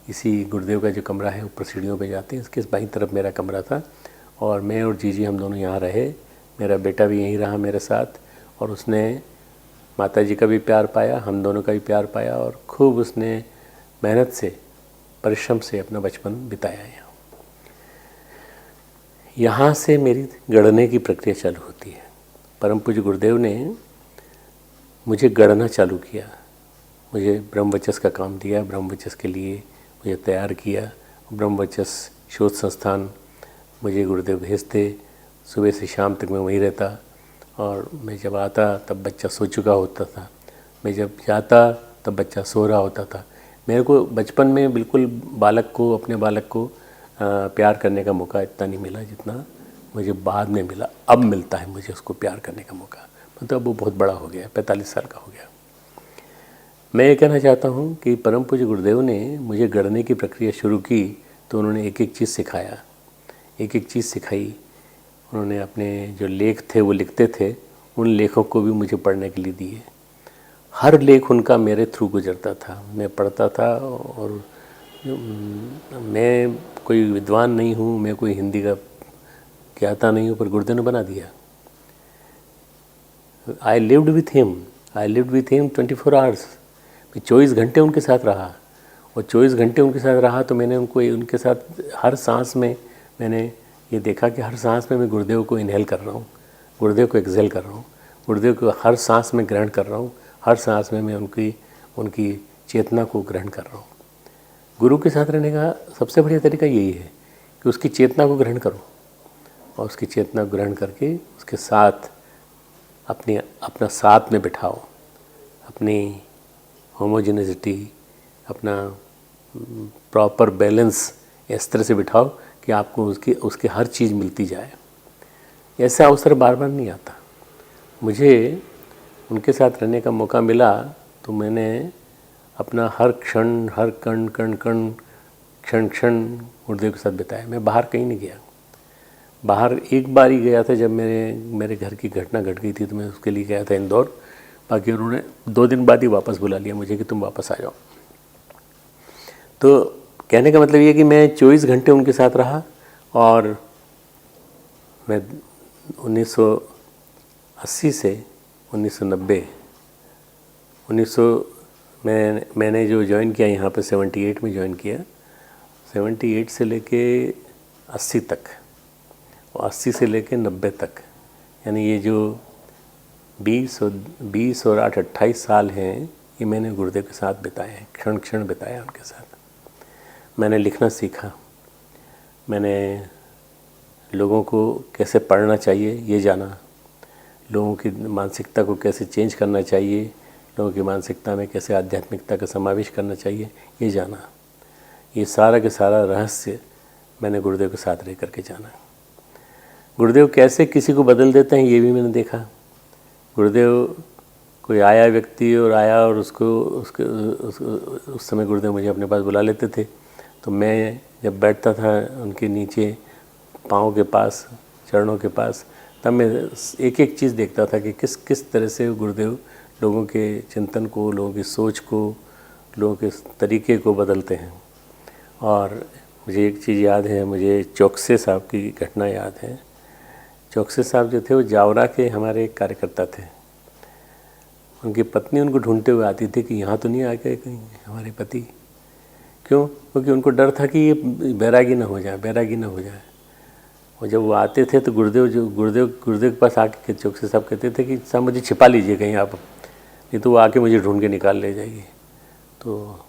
इसी गुरुदेव का जो कमरा है ऊपर सीढ़ियों पे जाते हैं, इसके बाईं तरफ मेरा कमरा था, और मैं और जीजी हम दोनों यहाँ रहे। मेरा बेटा भी यहीं रहा मेरे साथ, और उसने माताजी का भी प्यार पाया, हम दोनों का भी प्यार पाया, और खूब उसने मेहनत से, परिश्रम से अपना बचपन बिताया। यहाँ से मेरी गढ़ने की प्रक्रिया चालू होती है। परम पूज्य गुरुदेव ने मुझे गढ़ना चालू किया, मुझे ब्रह्मवचस का काम दिया, ब्रह्मवचस के लिए मुझे तैयार किया। ब्रह्मवचस शोध संस्थान मुझे गुरुदेव भेजते, सुबह से शाम तक मैं वहीं रहता, और मैं जब आता तब बच्चा सो चुका होता था, मैं जब जाता तब बच्चा सो रहा होता था। मेरे को बचपन में बिल्कुल अपने बालक को प्यार करने का मौका इतना नहीं मिला जितना मुझे बाद में मिला। अब मिलता है मुझे उसको प्यार करने का मौका, मतलब वो बहुत बड़ा हो गया, 45 साल का हो गया। मैं ये कहना चाहता हूँ कि परम पूज्य गुरुदेव ने मुझे गढ़ने की प्रक्रिया शुरू की, तो उन्होंने एक एक चीज़ सिखाया, एक एक चीज़ सिखाई। उन्होंने अपने जो लेख थे वो लिखते थे, उन लेखों को भी मुझे पढ़ने के लिए दिए। हर लेख उनका मेरे थ्रू गुजरता था, मैं पढ़ता था, और मैं कोई विद्वान नहीं हूँ, मैं कोई हिंदी का ज्ञाता नहीं हूँ, पर गुरुदेव ने बना दिया। I lived with him 24 hours. मैं 24 घंटे उनके साथ रहा, और 24 घंटे उनके साथ रहा तो मैंने उनके साथ हर सांस में मैंने ये देखा कि हर सांस में मैं गुरुदेव को इनहेल कर रहा हूँ, गुरुदेव को एक्सहेल कर रहा हूँ, गुरुदेव को हर सांस में ग्रहण कर रहा हूँ, हर सांस में मैं उनकी चेतना को ग्रहण कर रहा हूँ। गुरु के साथ रहने का सबसे बढ़िया तरीका यही है कि उसकी चेतना को ग्रहण करो, और उसकी चेतना को ग्रहण करके उसके साथ अपना साथ में बिठाओ, अपनी होमोजेनिसिटी, अपना प्रॉपर बैलेंस इस तरह से बिठाओ कि आपको उसकी हर चीज़ मिलती जाए। ऐसा अवसर बार बार नहीं आता। मुझे उनके साथ रहने का मौका मिला तो मैंने अपना हर क्षण, हर कण कण कण, क्षण क्षण गुरुदेव के साथ बिताया। मैं बाहर कहीं नहीं गया। बाहर एक बार ही गया था जब मेरे घर की घटना घट गई थी, तो मैं उसके लिए गया था इंदौर। बाकी उन्होंने 2 दिन बाद ही वापस बुला लिया मुझे कि तुम वापस आ जाओ। तो कहने का मतलब ये कि मैं 24 घंटे उनके साथ रहा। और मैं 1980 से 1990 मैंने जो ज्वाइन किया यहाँ पे 78 में ज्वाइन किया। 78 से लेके 80 तक और 80 से लेके 90 तक, यानी ये जो 20 और 8 28 साल हैं, ये मैंने गुरुदेव के साथ बिताए हैं, क्षण क्षण बिताया उनके साथ। मैंने लिखना सीखा, मैंने लोगों को कैसे पढ़ना चाहिए ये जाना, लोगों की मानसिकता को कैसे चेंज करना चाहिए, लोगों की मानसिकता में कैसे आध्यात्मिकता का समावेश करना चाहिए ये जाना। ये सारा के सारा रहस्य मैंने गुरुदेव के साथ रह करके जाना। गुरुदेव कैसे किसी को बदल देते हैं ये भी मैंने देखा। गुरुदेव कोई आया व्यक्ति और आया और उस समय गुरुदेव मुझे अपने पास बुला लेते थे। तो मैं जब बैठता था उनके नीचे पाँव के पास, चरणों के पास, तब मैं एक एक चीज़ देखता था कि किस तरह से गुरुदेव लोगों के चिंतन को, लोगों की सोच को, लोगों के तरीके को बदलते हैं। और मुझे एक चीज़ याद है, मुझे चौकसे साहब की घटना याद है। चौकसे साहब जो थे वो जावरा के हमारे एक कार्यकर्ता थे। उनकी पत्नी उनको ढूंढते हुए आती थी कि यहाँ तो नहीं आ गए कहीं हमारे पति। क्यों? क्योंकि उनको डर था कि ये बैरागी ना हो जाए। और जब वो आते थे तो गुरुदेव के पास आके चौकसे साहब कहते थे कि साहब मुझे छिपा लीजिए कहीं आप, नहीं तो वो आके मुझे ढूंढ के निकाल ले जाएगी। तो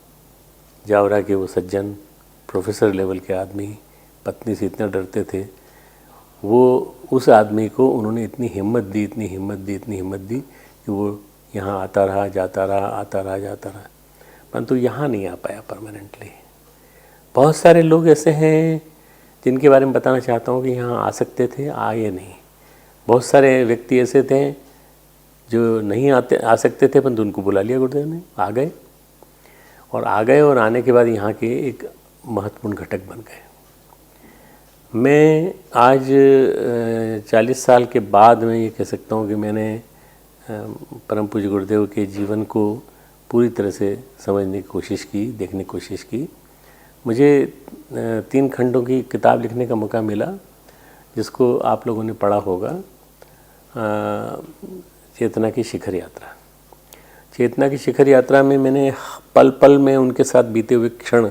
जावरा के वो सज्जन प्रोफेसर लेवल के आदमी पत्नी से इतना डरते थे, वो उस आदमी को उन्होंने इतनी हिम्मत दी कि वो यहाँ आता रहा, जाता रहा, परंतु यहाँ नहीं आ पाया परमानेंटली। बहुत सारे लोग ऐसे हैं जिनके बारे में बताना चाहता हूँ कि यहाँ आ सकते थे, आए नहीं। बहुत सारे व्यक्ति ऐसे थे जो नहीं आ सकते थे, परंतु उनको बुला लिया गुरुदेव ने, आ गए और आने के बाद यहाँ के एक महत्वपूर्ण घटक बन गए। मैं आज 40 साल के बाद मैं ये कह सकता हूँ कि मैंने परम पूज्य गुरुदेव के जीवन को पूरी तरह से समझने की कोशिश की, देखने की कोशिश की। मुझे 3 खंडों की किताब लिखने का मौका मिला, जिसको आप लोगों ने पढ़ा होगा, चेतना की शिखर यात्रा। चेतना की शिखर यात्रा में मैंने पल पल में उनके साथ बीते हुए क्षण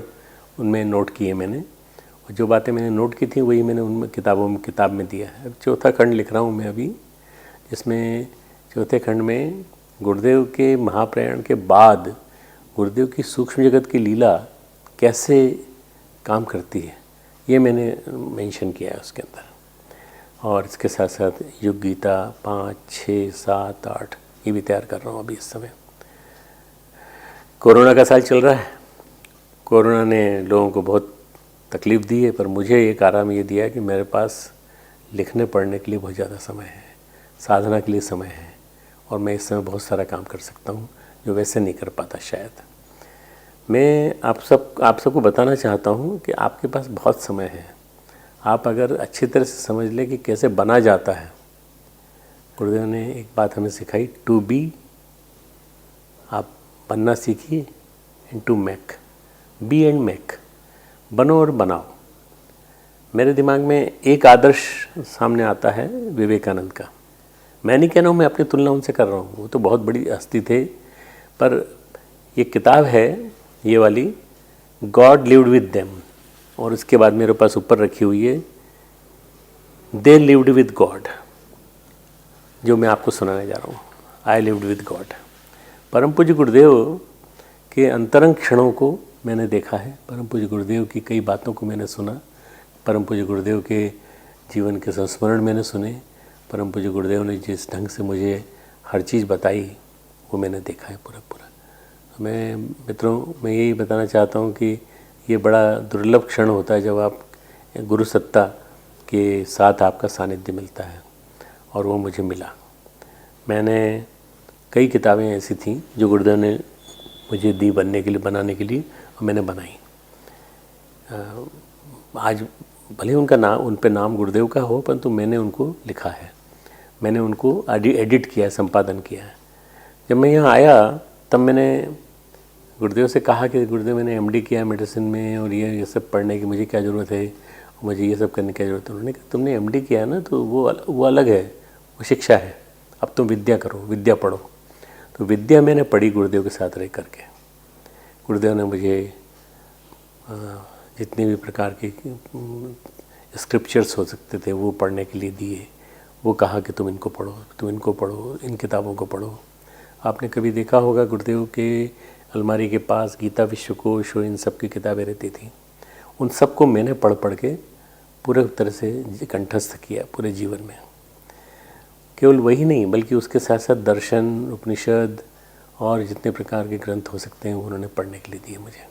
उनमें नोट किए मैंने, और जो बातें मैंने नोट की थी वही मैंने उनमें किताब में दिया है। अब 4था खंड लिख रहा हूँ मैं अभी, जिसमें 4थे खंड में गुरुदेव के महाप्रयाण के बाद गुरुदेव की सूक्ष्म जगत की लीला कैसे काम करती है ये मैंने मेंशन किया है उसके अंदर। और इसके साथ साथ युग गीता 5, 6, 7, 8 ये भी तैयार कर रहा हूँ अभी इस समय। कोरोना का साल चल रहा है। कोरोना ने लोगों को बहुत तकलीफ़ दी है, पर मुझे एक आराम ये दिया है कि मेरे पास लिखने पढ़ने के लिए बहुत ज़्यादा समय है, साधना के लिए समय है, और मैं इस समय बहुत सारा काम कर सकता हूँ जो वैसे नहीं कर पाता शायद। मैं आप सबको बताना चाहता हूँ कि आपके पास बहुत समय है। आप अगर अच्छी तरह से समझ लें कि कैसे बना जाता है। गुरुदेव ने एक बात हमें सिखाई, टू बी, आप बनना सीखिए, and to make, be and make, बनो और बनाओ। मेरे दिमाग में एक आदर्श सामने आता है विवेकानंद का। मैं नहीं कह रहा हूँ, मैं अपनी तुलना उनसे कर रहा हूँ, वो तो बहुत बड़ी हस्ती थे, पर ये किताब है ये वाली, गॉड लिव्ड विद देम, और उसके बाद मेरे पास ऊपर रखी हुई है दे लिव्ड विद गॉड, जो मैं आपको सुनाने जा रहा हूँ, आई लिव्ड विद गॉड। परम पूज्य गुरुदेव के अंतरंग क्षणों को मैंने देखा है, परम पूज्य गुरुदेव की कई बातों को मैंने सुना, परम पूज्य गुरुदेव के जीवन के संस्मरण मैंने सुने, परम पूज्य गुरुदेव ने जिस ढंग से मुझे हर चीज़ बताई वो मैंने देखा है पूरा। मैं मित्रों, मैं यही बताना चाहता हूँ कि ये बड़ा दुर्लभ क्षण होता है जब आप गुरु सत्ता के साथ आपका सानिध्य मिलता है। और वो मुझे मिला। मैंने कई किताबें ऐसी थीं जो गुरुदेव ने मुझे दी बनाने के लिए और मैंने बनाई। आज भले उन पे नाम गुरुदेव का हो, परंतु मैंने उनको लिखा है, मैंने उनको एडिट किया है, संपादन किया है। जब मैं यहाँ आया तब मैंने गुरुदेव से कहा कि गुरुदेव मैंने एमडी किया मेडिसिन में और ये सब पढ़ने की मुझे क्या ज़रूरत है, मुझे ये सब करने की ज़रूरत है। उन्होंने कहा तुमने एमडी किया है ना, तो वो अलग है, वो शिक्षा है, अब तुम विद्या करो, विद्या पढ़ो। तो विद्या मैंने पढ़ी गुरुदेव के साथ रह करके। गुरुदेव ने मुझे जितने भी प्रकार के स्क्रिप्चर्स हो सकते थे वो पढ़ने के लिए दिए। वो कहा कि तुम इनको पढ़ो, तुम इनको पढ़ो, इन किताबों को पढ़ो। आपने कभी देखा होगा गुरुदेव के अलमारी के पास गीता, विश्वकोश और इन सब की किताबें रहती थी। उन सबको मैंने पढ़ पढ़ के पूरे तरह से कंठस्थ किया पूरे जीवन में। केवल वही नहीं, बल्कि उसके साथ साथ दर्शन, उपनिषद और जितने प्रकार के ग्रंथ हो सकते हैं वो उन्होंने पढ़ने के लिए दिए मुझे।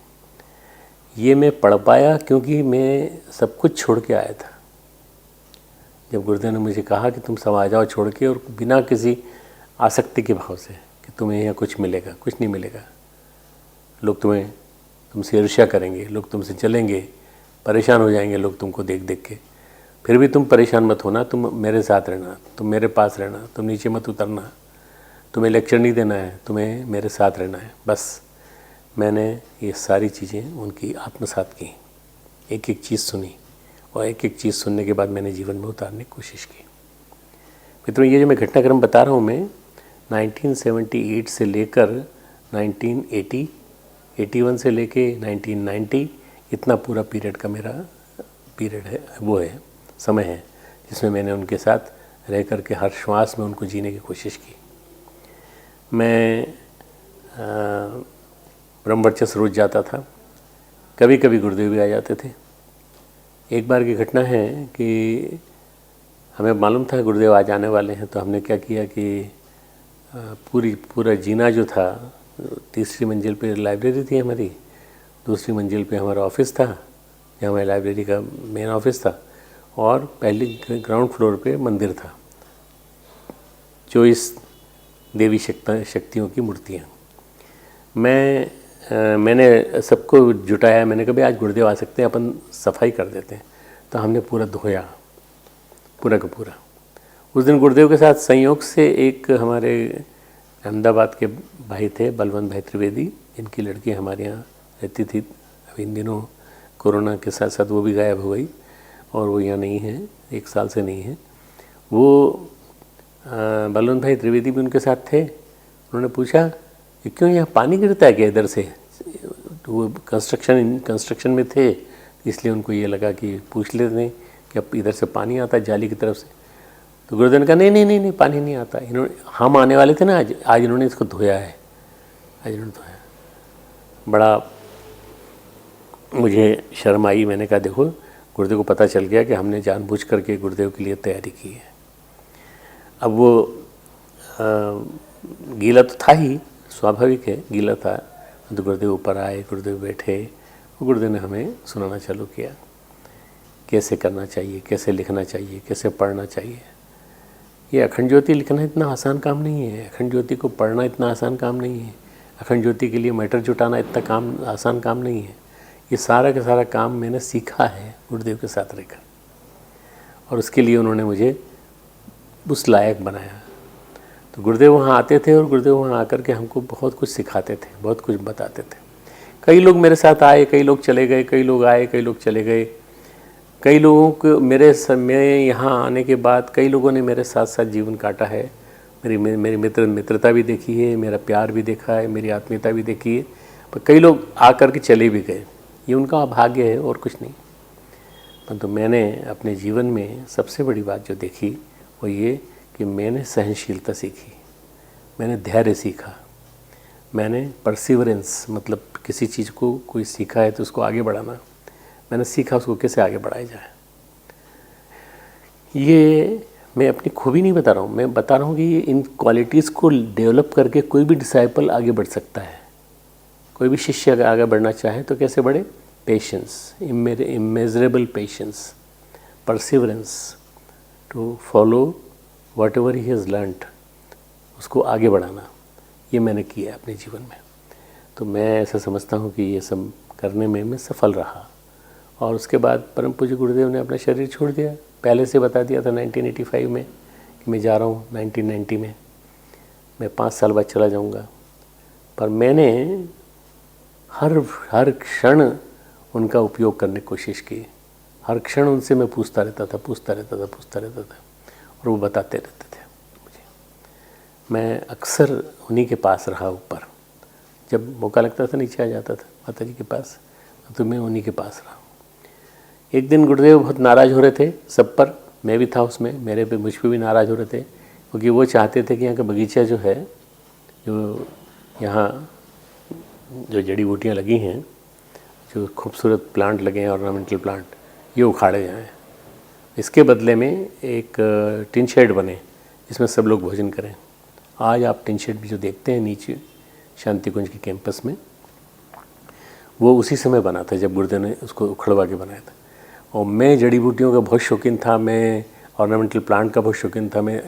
ये मैं पढ़ पाया क्योंकि मैं सब कुछ छोड़ के आया था। जब गुरुदेव ने मुझे कहा कि तुम सब आ जाओ छोड़ के, और बिना किसी आसक्ति के भाव से कि तुम्हें यहाँ कुछ मिलेगा, कुछ नहीं मिलेगा, लोग तुमसे ईर्ष्या करेंगे, लोग तुमसे चलेंगे, परेशान हो जाएंगे लोग तुमको देख देख के, फिर भी तुम परेशान मत होना, तुम मेरे साथ रहना, तुम मेरे पास रहना, तुम नीचे मत उतरना, तुम्हें लेक्चर नहीं देना है, तुम्हें मेरे साथ रहना है। बस मैंने ये सारी चीज़ें उनकी आत्मसात की, एक एक चीज़ सुनी और एक एक चीज़ सुनने के बाद मैंने जीवन में उतारने की कोशिश की। मित्रों, ये जो मैं घटनाक्रम बता रहा हूँ, मैं 1978 से लेकर 1980, 81 से लेके 1990, इतना पूरा पीरियड का मेरा पीरियड है, वो है, समय है, जिसमें मैंने उनके साथ रह कर के हर श्वास में उनको जीने की कोशिश की। मैं ब्रह्मवर्चस्व रोज जाता था, कभी कभी गुरुदेव भी आ जाते थे। एक बार की घटना है कि हमें मालूम था गुरुदेव आ जाने वाले हैं, तो हमने क्या किया कि पूरा जीना जो था, तीसरी मंजिल पे लाइब्रेरी थी हमारी, दूसरी मंजिल पे हमारा ऑफिस था जहाँ हमारी लाइब्रेरी का मेन ऑफिस था, और पहले ग्राउंड फ्लोर पे मंदिर था, 24 देवी शक्तियों की मूर्तियाँ। मैंने सबको जुटाया, मैंने कहा भाई आज गुरुदेव आ सकते हैं, अपन सफाई कर देते हैं। तो हमने पूरा धोया, पूरा का पूरा। उस दिन गुरुदेव के साथ संयोग से एक हमारे अहमदाबाद के भाई थे, बलवंत भाई त्रिवेदी, जिनकी लड़की हमारे यहाँ रहती थी। अभी इन दिनों कोरोना के साथ साथ वो भी गायब हो गई और वो यहाँ नहीं है, 1 साल से नहीं है। वो बलवंत भाई त्रिवेदी भी उनके साथ थे। उन्होंने पूछा कि क्यों यहाँ पानी गिरता है क्या इधर से? तो वो कंस्ट्रक्शन में थे, इसलिए उनको ये लगा कि पूछ लेते हैं कि अब इधर से पानी आता है जाली की तरफ से। तो गुरुदेव ने कहा नहीं, पानी नहीं आता। हम आने वाले थे ना, आज इन्होंने इसको धोया है, आज इन्होंने धोया। बड़ा मुझे शर्म आई। मैंने कहा देखो, गुरुदेव को पता चल गया कि हमने जानबूझ करके गुरुदेव के लिए तैयारी की है। अब वो गीला तो था ही, स्वाभाविक है, गीला था। तो गुरुदेव ऊपर आए, गुरुदेव बैठे, गुरुदेव ने हमें सुनाना चालू किया, कैसे करना चाहिए, कैसे लिखना चाहिए, कैसे पढ़ना चाहिए। ये अखंड ज्योति लिखना इतना आसान काम नहीं है, अखंड ज्योति को पढ़ना इतना आसान काम नहीं है, अखंड ज्योति के लिए मैटर जुटाना इतना आसान काम नहीं है। ये सारा का सारा काम मैंने सीखा है गुरुदेव के साथ रहकर, और उसके लिए उन्होंने मुझे उस लायक बनाया। तो गुरुदेव वहाँ आते थे और गुरुदेव वहाँ आकर के हमको बहुत कुछ सिखाते थे, बहुत कुछ बताते थे। कई लोग मेरे साथ आए, कई लोग चले गए, कई लोग आए, कई लोग चले गए। कई लोगों को मेरे यहाँ आने के बाद कई लोगों ने मेरे साथ साथ जीवन काटा है। मेरी मित्रता भी देखी है, मेरा प्यार भी देखा है, मेरी आत्मीयता भी देखी है। पर कई लोग आकर के चले भी गए, ये उनका भाग्य है और कुछ नहीं। परंतु मैंने अपने जीवन में सबसे बड़ी बात जो देखी वो ये कि मैंने सहनशीलता सीखी, मैंने धैर्य सीखा, मैंने परसिवरेंस, मतलब किसी चीज़ को कोई सीखा है तो उसको आगे बढ़ाना, मैंने सीखा उसको कैसे आगे बढ़ाया जाए। ये मैं अपनी खूबी नहीं बता रहा हूँ, मैं बता रहा हूँ कि इन क्वालिटीज़ को डेवलप करके कोई भी डिसाइपल आगे बढ़ सकता है। कोई भी शिष्य अगर आगे बढ़ना चाहे तो कैसे बढ़े? Patience, immeasurable patience, perseverance, to follow whatever he has learned उसको आगे बढ़ाना, ये मैंने किया अपने जीवन में। तो मैं ऐसा समझता हूँ कि ये सब करने में मैं सफल रहा। और उसके बाद परम पूज्य गुरुदेव ने अपना शरीर छोड़ दिया। पहले से बता दिया था 1985 में कि मैं जा रहा हूँ, 1990 में मैं 5 साल बाद चला जाऊँगा। पर मैंने हर क्षण उनका उपयोग करने की कोशिश की। हर क्षण उनसे मैं पूछता रहता था और वो बताते रहते थे मुझे। मैं अक्सर उन्हीं के पास रहा ऊपर, जब मौका लगता था नीचे आ जाता था माता जी के पास, तो मैं उन्हीं के पास रहा। एक दिन गुरुदेव बहुत नाराज़ हो रहे थे सब पर, मैं भी था उसमें, मेरे पे मुझ पर भी नाराज़ हो रहे थे, क्योंकि वो चाहते थे कि यहाँ का बगीचा जो है, जो यहाँ जो जड़ी बूटियाँ लगी हैं, जो खूबसूरत प्लांट लगे हैं, ऑर्नामेंटल प्लांट, ये उखाड़े जाएँ। इसके बदले में एक टिन शेड बने जिसमें सब लोग भोजन करें। आज आप टिन शेड भी जो देखते हैं नीचे शांति कुंज के कैंपस में, वो उसी समय बना था जब गुरुदेव ने उसको उखड़वा के बनाया था। और मैं जड़ी बूटियों का बहुत शौकीन था, मैं ऑर्नामेंटल प्लांट का बहुत शौकीन था। मैं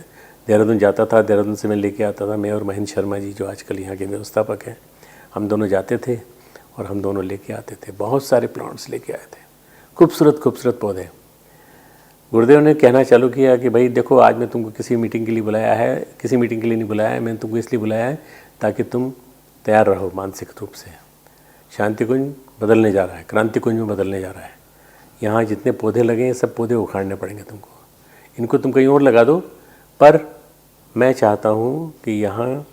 देहरादून जाता था, देहरादून से मैं लेके आता था। मैं और महेंद्र शर्मा जी जो आजकल यहाँ के व्यवस्थापक हैं, हम दोनों जाते थे और हम दोनों लेके आते थे। बहुत सारे प्लांट्स लेके आए थे, खूबसूरत खूबसूरत पौधे। गुरुदेव ने कहना चालू किया कि भाई देखो, आज मैं तुमको किसी मीटिंग के लिए बुलाया है, किसी मीटिंग के लिए नहीं बुलाया है, मैंने तुमको इसलिए बुलाया है ताकि तुम तैयार रहो मानसिक रूप से। शांति कुंज बदलने जा रहा है, क्रांति कुंज में बदलने जा रहा है। यहाँ जितने पौधे लगे हैं सब पौधे उखाड़ने पड़ेंगे तुमको, इनको तुम कहीं और लगा दो, पर मैं चाहता हूँ कि यहाँ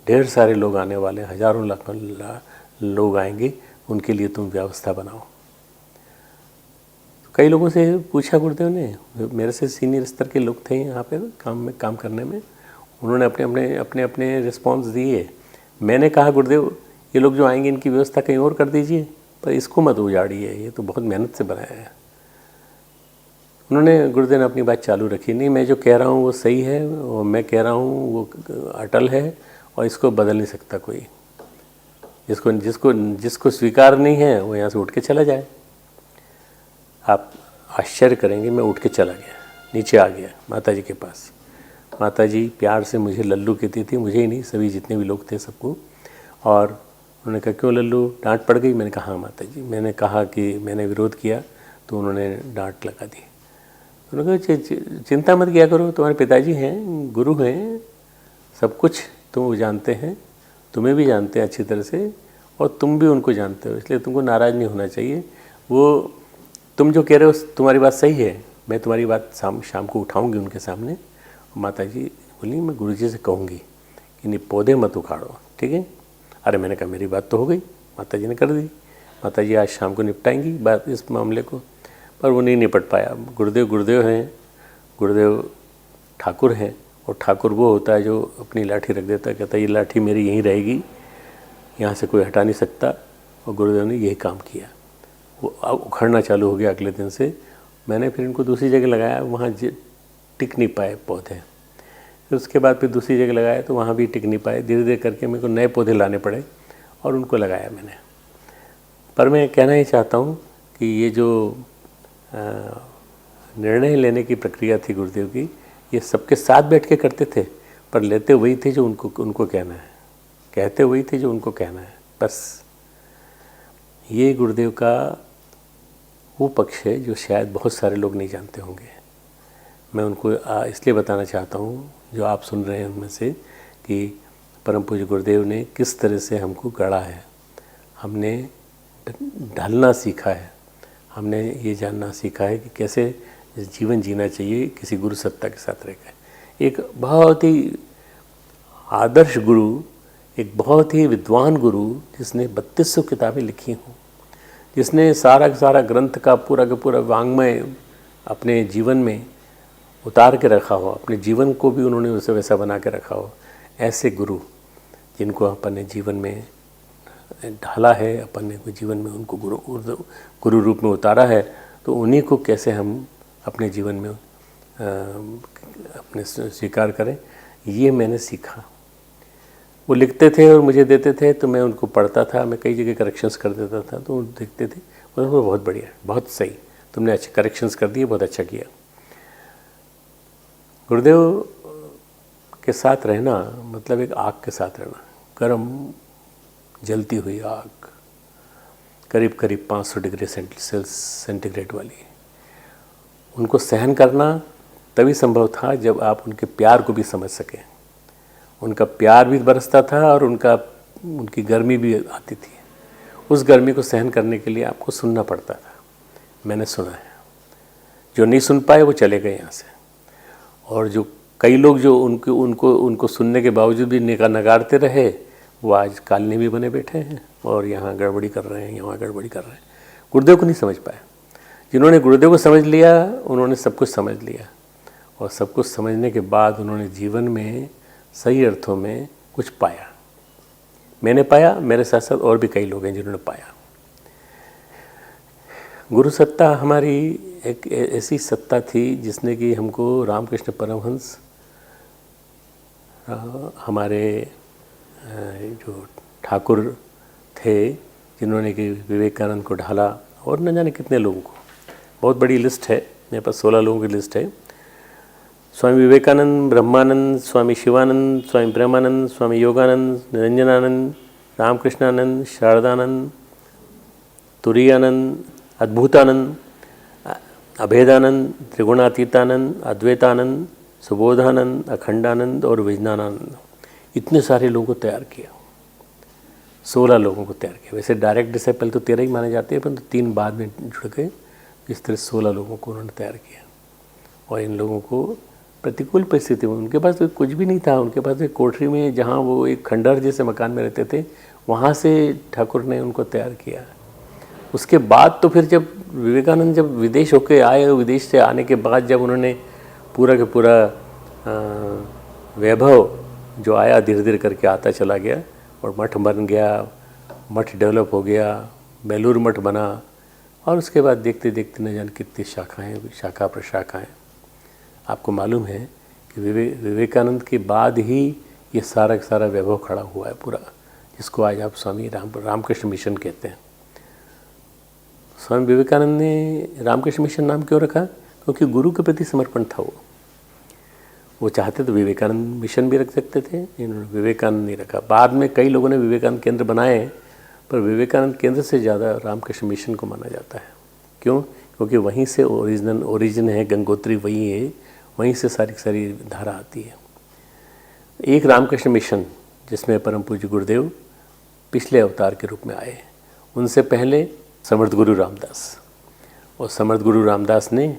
ढेर सारे लोग आने वाले, हज़ारों लाखों लोग आएंगे, उनके लिए तुम व्यवस्था बनाओ। तो कई लोगों से पूछा गुरुदेव ने, मेरे से सीनियर स्तर के लोग थे यहाँ पे काम करने में, उन्होंने अपने अपने रिस्पॉन्स दिए। मैंने कहा गुरुदेव ये लोग जो आएंगे इनकी व्यवस्था कहीं और कर दीजिए, पर इसको मत उजाड़िए, ये तो बहुत मेहनत से बनाया है। उन्होंने, गुरुदेव ने अपनी बात चालू रखी, नहीं मैं जो कह रहा हूँ वो सही है, और मैं कह रहा हूँ वो अटल है, और इसको बदल नहीं सकता कोई। जिसको स्वीकार नहीं है वो यहाँ से उठ के चला जाए। आप आश्चर्य करेंगे, मैं उठ के चला गया, नीचे आ गया माता जी के पास। माता जी प्यार से मुझे लल्लू कहती थी, मुझे ही नहीं, सभी जितने भी लोग थे सबको। और उन्होंने कहा क्यों लल्लू, डांट पड़ गई? मैंने कहा हाँ माता जी। मैंने कहा कि मैंने विरोध किया, तो उन्होंने डांट लगा दी। उन्होंने कहा चिंता मत किया करो, तुम्हारे पिताजी हैं, गुरु हैं, सब कुछ तुम जानते हैं, तुम्हें भी जानते हैं अच्छी तरह से, और तुम भी उनको जानते हो, इसलिए तुमको नाराज़ नहीं होना चाहिए। वो तुम जो कह रहे हो तुम्हारी बात सही है, मैं तुम्हारी बात शाम को उठाऊंगी उनके सामने। माता जी बोली मैं गुरुजी से कहूँगी कि नहीं पौधे मत उखाड़ो, ठीक है। अरे मैंने कहा मेरी बात तो हो गई, माता जी ने कर दी। माता जी आज शाम को निपटाएंगी बात इस मामले को, पर वो नहीं निपट पाया। गुरुदेव हैं, गुरुदेव ठाकुर हैं, और ठाकुर वो होता है जो अपनी लाठी रख देता है, कहता है ये लाठी मेरी यहीं रहेगी, यहाँ से कोई हटा नहीं सकता। और गुरुदेव ने यही काम किया, वो उखड़ना चालू हो गया अगले दिन से। मैंने फिर इनको दूसरी जगह लगाया, वहाँ टिक नहीं पाए पौधे। फिर उसके बाद फिर दूसरी जगह लगाया तो वहाँ भी टिक नहीं पाए। धीरे धीरे करके मेरे को नए पौधे लाने पड़े और उनको लगाया मैंने। पर मैं कहना ही चाहता हूँ कि ये जो निर्णय लेने की प्रक्रिया थी गुरुदेव की, ये सबके साथ बैठ के करते थे, पर लेते वही थे जो उनको कहना है, कहते वही थे जो उनको कहना है, बस। ये गुरुदेव का वो पक्ष है जो शायद बहुत सारे लोग नहीं जानते होंगे। मैं उनको इसलिए बताना चाहता हूँ, जो आप सुन रहे हैं उनमें से, कि परम पूज्य गुरुदेव ने किस तरह से हमको गढ़ा है। हमने ढलना सीखा है, हमने ये जानना सीखा है कि कैसे जीवन जीना चाहिए किसी गुरु सत्ता के साथ रहकर। एक बहुत ही आदर्श गुरु, एक बहुत ही विद्वान गुरु, जिसने 3200 किताबें लिखी हों, जिसने सारा का सारा ग्रंथ का पूरा वाङ्मय अपने जीवन में उतार के रखा हो, अपने जीवन को भी उन्होंने उसे वैसा बना के रखा हो। ऐसे गुरु जिनको अपन ने जीवन में ढाला है, अपन ने जीवन में उनको गुरु रूप में उतारा है, तो उन्हीं को कैसे हम अपने जीवन में अपने स्वीकार करें, ये मैंने सीखा। वो लिखते थे और मुझे देते थे, तो मैं उनको पढ़ता था, मैं कई जगह करेक्शंस कर देता था, तो वो देखते थे, वो बहुत बढ़िया, बहुत सही, तुमने अच्छे करेक्शंस कर दिए, बहुत अच्छा किया। गुरुदेव के साथ रहना मतलब एक आग के साथ रहना, गर्म जलती हुई आग, करीब करीब 500 डिग्री सेंटीग्रेड वाली। उनको सहन करना तभी संभव था जब आप उनके प्यार को भी समझ सकें। उनका प्यार भी बरसता था और उनकी गर्मी भी आती थी। उस गर्मी को सहन करने के लिए आपको सुनना पड़ता था। मैंने सुना है। जो नहीं सुन पाए वो चले गए यहाँ से, और जो कई लोग जो उनको सुनने के बावजूद भी नकारते रहे, वो आज कालनी भी बने बैठे हैं और यहाँ गड़बड़ी कर रहे हैं, यहाँ गड़बड़ी कर रहे हैं। गुरुदेव को नहीं समझ पाए। जिन्होंने गुरुदेव को समझ लिया उन्होंने सब कुछ समझ लिया, और सब कुछ समझने के बाद उन्होंने जीवन में सही अर्थों में कुछ पाया। मैंने पाया, मेरे साथ साथ और भी कई लोग हैं जिन्होंने पाया। गुरु सत्ता हमारी एक ऐसी सत्ता थी जिसने कि हमको रामकृष्ण परमहंस, हमारे जो ठाकुर थे जिन्होंने कि विवेकानंद को ढाला, और न जाने कितने लोगों को, बहुत बड़ी लिस्ट है मेरे पास, 16 लोगों की लिस्ट है। स्वामी विवेकानंद, ब्रह्मानंद, स्वामी शिवानंद, स्वामी प्रेमानंद, स्वामी योगानंद, निरंजनानंद, रामकृष्णानंद, शारदानंद, तुरीयानंद, अद्भुतानंद, अभेदानंद, त्रिगुणातीतानंद, अद्वैतानंद, सुबोधानंद, अखंडानंद और विजनानंद। इतने सारे लोगों को तैयार किया, 16 लोगों को तैयार किया। वैसे डायरेक्ट डिसाइपल तो 13 ही माने जाते हैं, परंतु 3 बाद में जुड़ गए। इस तरह 16 लोगों को उन्होंने तैयार किया, और इन लोगों को प्रतिकूल परिस्थिति में, उनके पास तो कुछ भी नहीं था। उनके पास एक कोठरी में, जहाँ वो एक खंडहर जैसे मकान में रहते थे, वहाँ से ठाकुर ने उनको तैयार किया। उसके बाद तो फिर जब विवेकानंद जब विदेश होके आए, विदेश से आने के बाद जब उन्होंने पूरा के पूरा वैभव जो आया धीरे धीरे करके आता चला गया, और मठ बन गया, मठ डेवलप हो गया, बेलूर मठ बना, और उसके बाद देखते देखते न जाने कितनी शाखाएँ, शाखा प्रशाखाएँ। आपको मालूम है कि विवेकानंद के बाद ही ये सारा का सारा वैभव खड़ा हुआ है पूरा, जिसको आज आप स्वामी रामकृष्ण मिशन कहते हैं। स्वामी विवेकानंद ने रामकृष्ण मिशन नाम क्यों रखा? क्योंकि गुरु के प्रति समर्पण था। वो चाहते तो विवेकानंद मिशन भी रख सकते थे, इन्होंने विवेकानंद नहीं रखा। बाद में कई लोगों ने विवेकानंद केंद्र बनाए, पर विवेकानंद केंद्र से ज़्यादा रामकृष्ण मिशन को माना जाता है। क्यों? क्योंकि वहीं से ओरिजिन है, गंगोत्री वही है, वहीं से सारी धारा आती है। एक रामकृष्ण मिशन जिसमें परम पूज्य गुरुदेव पिछले अवतार के रूप में आए, उनसे पहले समर्थ गुरु रामदास, और समर्थ गुरु रामदास ने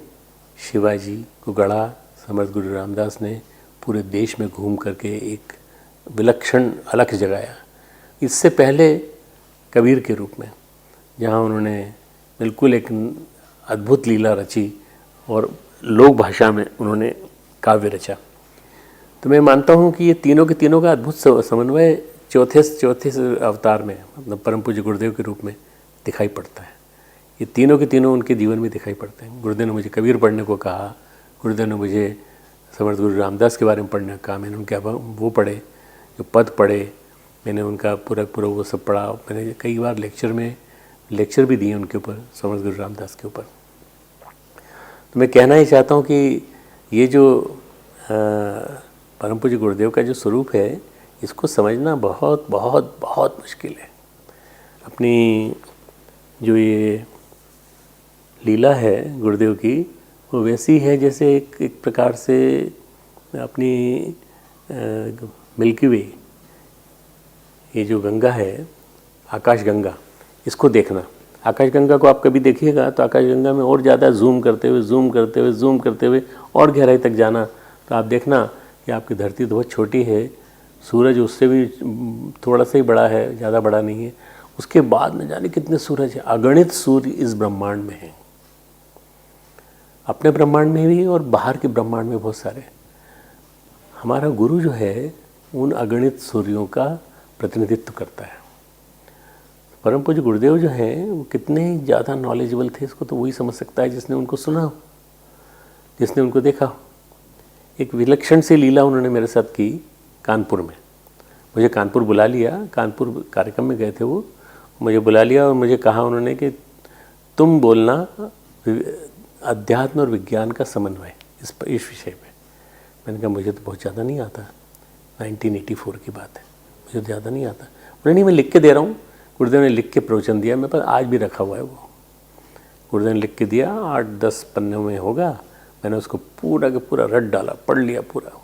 शिवाजी को गढ़ा। समर्थ गुरु रामदास ने पूरे देश में घूम करके एक विलक्षण अलख जगाया। इससे पहले कबीर के रूप में, जहाँ उन्होंने बिल्कुल एक अद्भुत लीला रची और लोक भाषा में उन्होंने काव्य रचा। तो मैं मानता हूँ कि ये तीनों के तीनों का अद्भुत समन्वय चौथे अवतार में, मतलब परम पूज्य गुरुदेव के रूप में दिखाई पड़ता है। ये तीनों के तीनों उनके जीवन में दिखाई पड़ते हैं। गुरुदेव ने मुझे कबीर पढ़ने को कहा, गुरुदेव ने मुझे समर्थ गुरु रामदास के बारे में पढ़ने का कहा। मैंने उनके वो पढ़े, जो पद पढ़े, मैंने उनका पूरा वो सब पढ़ा। मैंने कई बार लेक्चर भी दिए उनके ऊपर, समर्थ गुरु रामदास के ऊपर। तो मैं कहना ही चाहता हूँ कि ये जो परम पूज्य गुरुदेव का जो स्वरूप है, इसको समझना बहुत बहुत बहुत मुश्किल है। अपनी जो ये लीला है गुरुदेव की, वो वैसी है जैसे एक प्रकार से अपनी मिल्की वे, ये जो गंगा है, आकाश गंगा, इसको देखना। आकाश गंगा को आप कभी देखिएगा तो आकाश गंगा में और ज़्यादा जूम करते हुए और गहराई तक जाना, तो आप देखना कि आपकी धरती तो बहुत छोटी है, सूरज उससे भी थोड़ा सा ही बड़ा है, ज़्यादा बड़ा नहीं है। उसके बाद न जाने कितने सूरज है, अगणित सूर्य इस ब्रह्मांड में हैं, अपने ब्रह्मांड में भी और बाहर के ब्रह्मांड में बहुत सारे। हमारा गुरु जो है उन अगणित सूर्यों का प्रतिनिधित्व करता है। परम पूज्य गुरुदेव जो हैं वो कितने ज़्यादा नॉलेजेबल थे, इसको तो वही समझ सकता है जिसने उनको सुना हो, जिसने उनको देखा हो। एक विलक्षण सी लीला उन्होंने मेरे साथ की कानपुर में। मुझे कानपुर बुला लिया, कानपुर कार्यक्रम में गए थे वो, मुझे बुला लिया और मुझे कहा उन्होंने कि तुम बोलना अध्यात्म और विज्ञान का समन्वय इस विषय में। मैंने कहा मुझे तो बहुत ज़्यादा नहीं आता, 1984 की बात है, मुझे तो ज़्यादा नहीं आता। बोले नहीं मैं लिख के दे रहा हूँ। गुरुदेव ने लिख के प्रवचन दिया, मेरे पास आज भी रखा हुआ है वो। गुरुदेव ने लिख के दिया, 8-10 पन्नों में होगा। मैंने उसको पूरा का पूरा रट डाला, पढ़ लिया पूरा।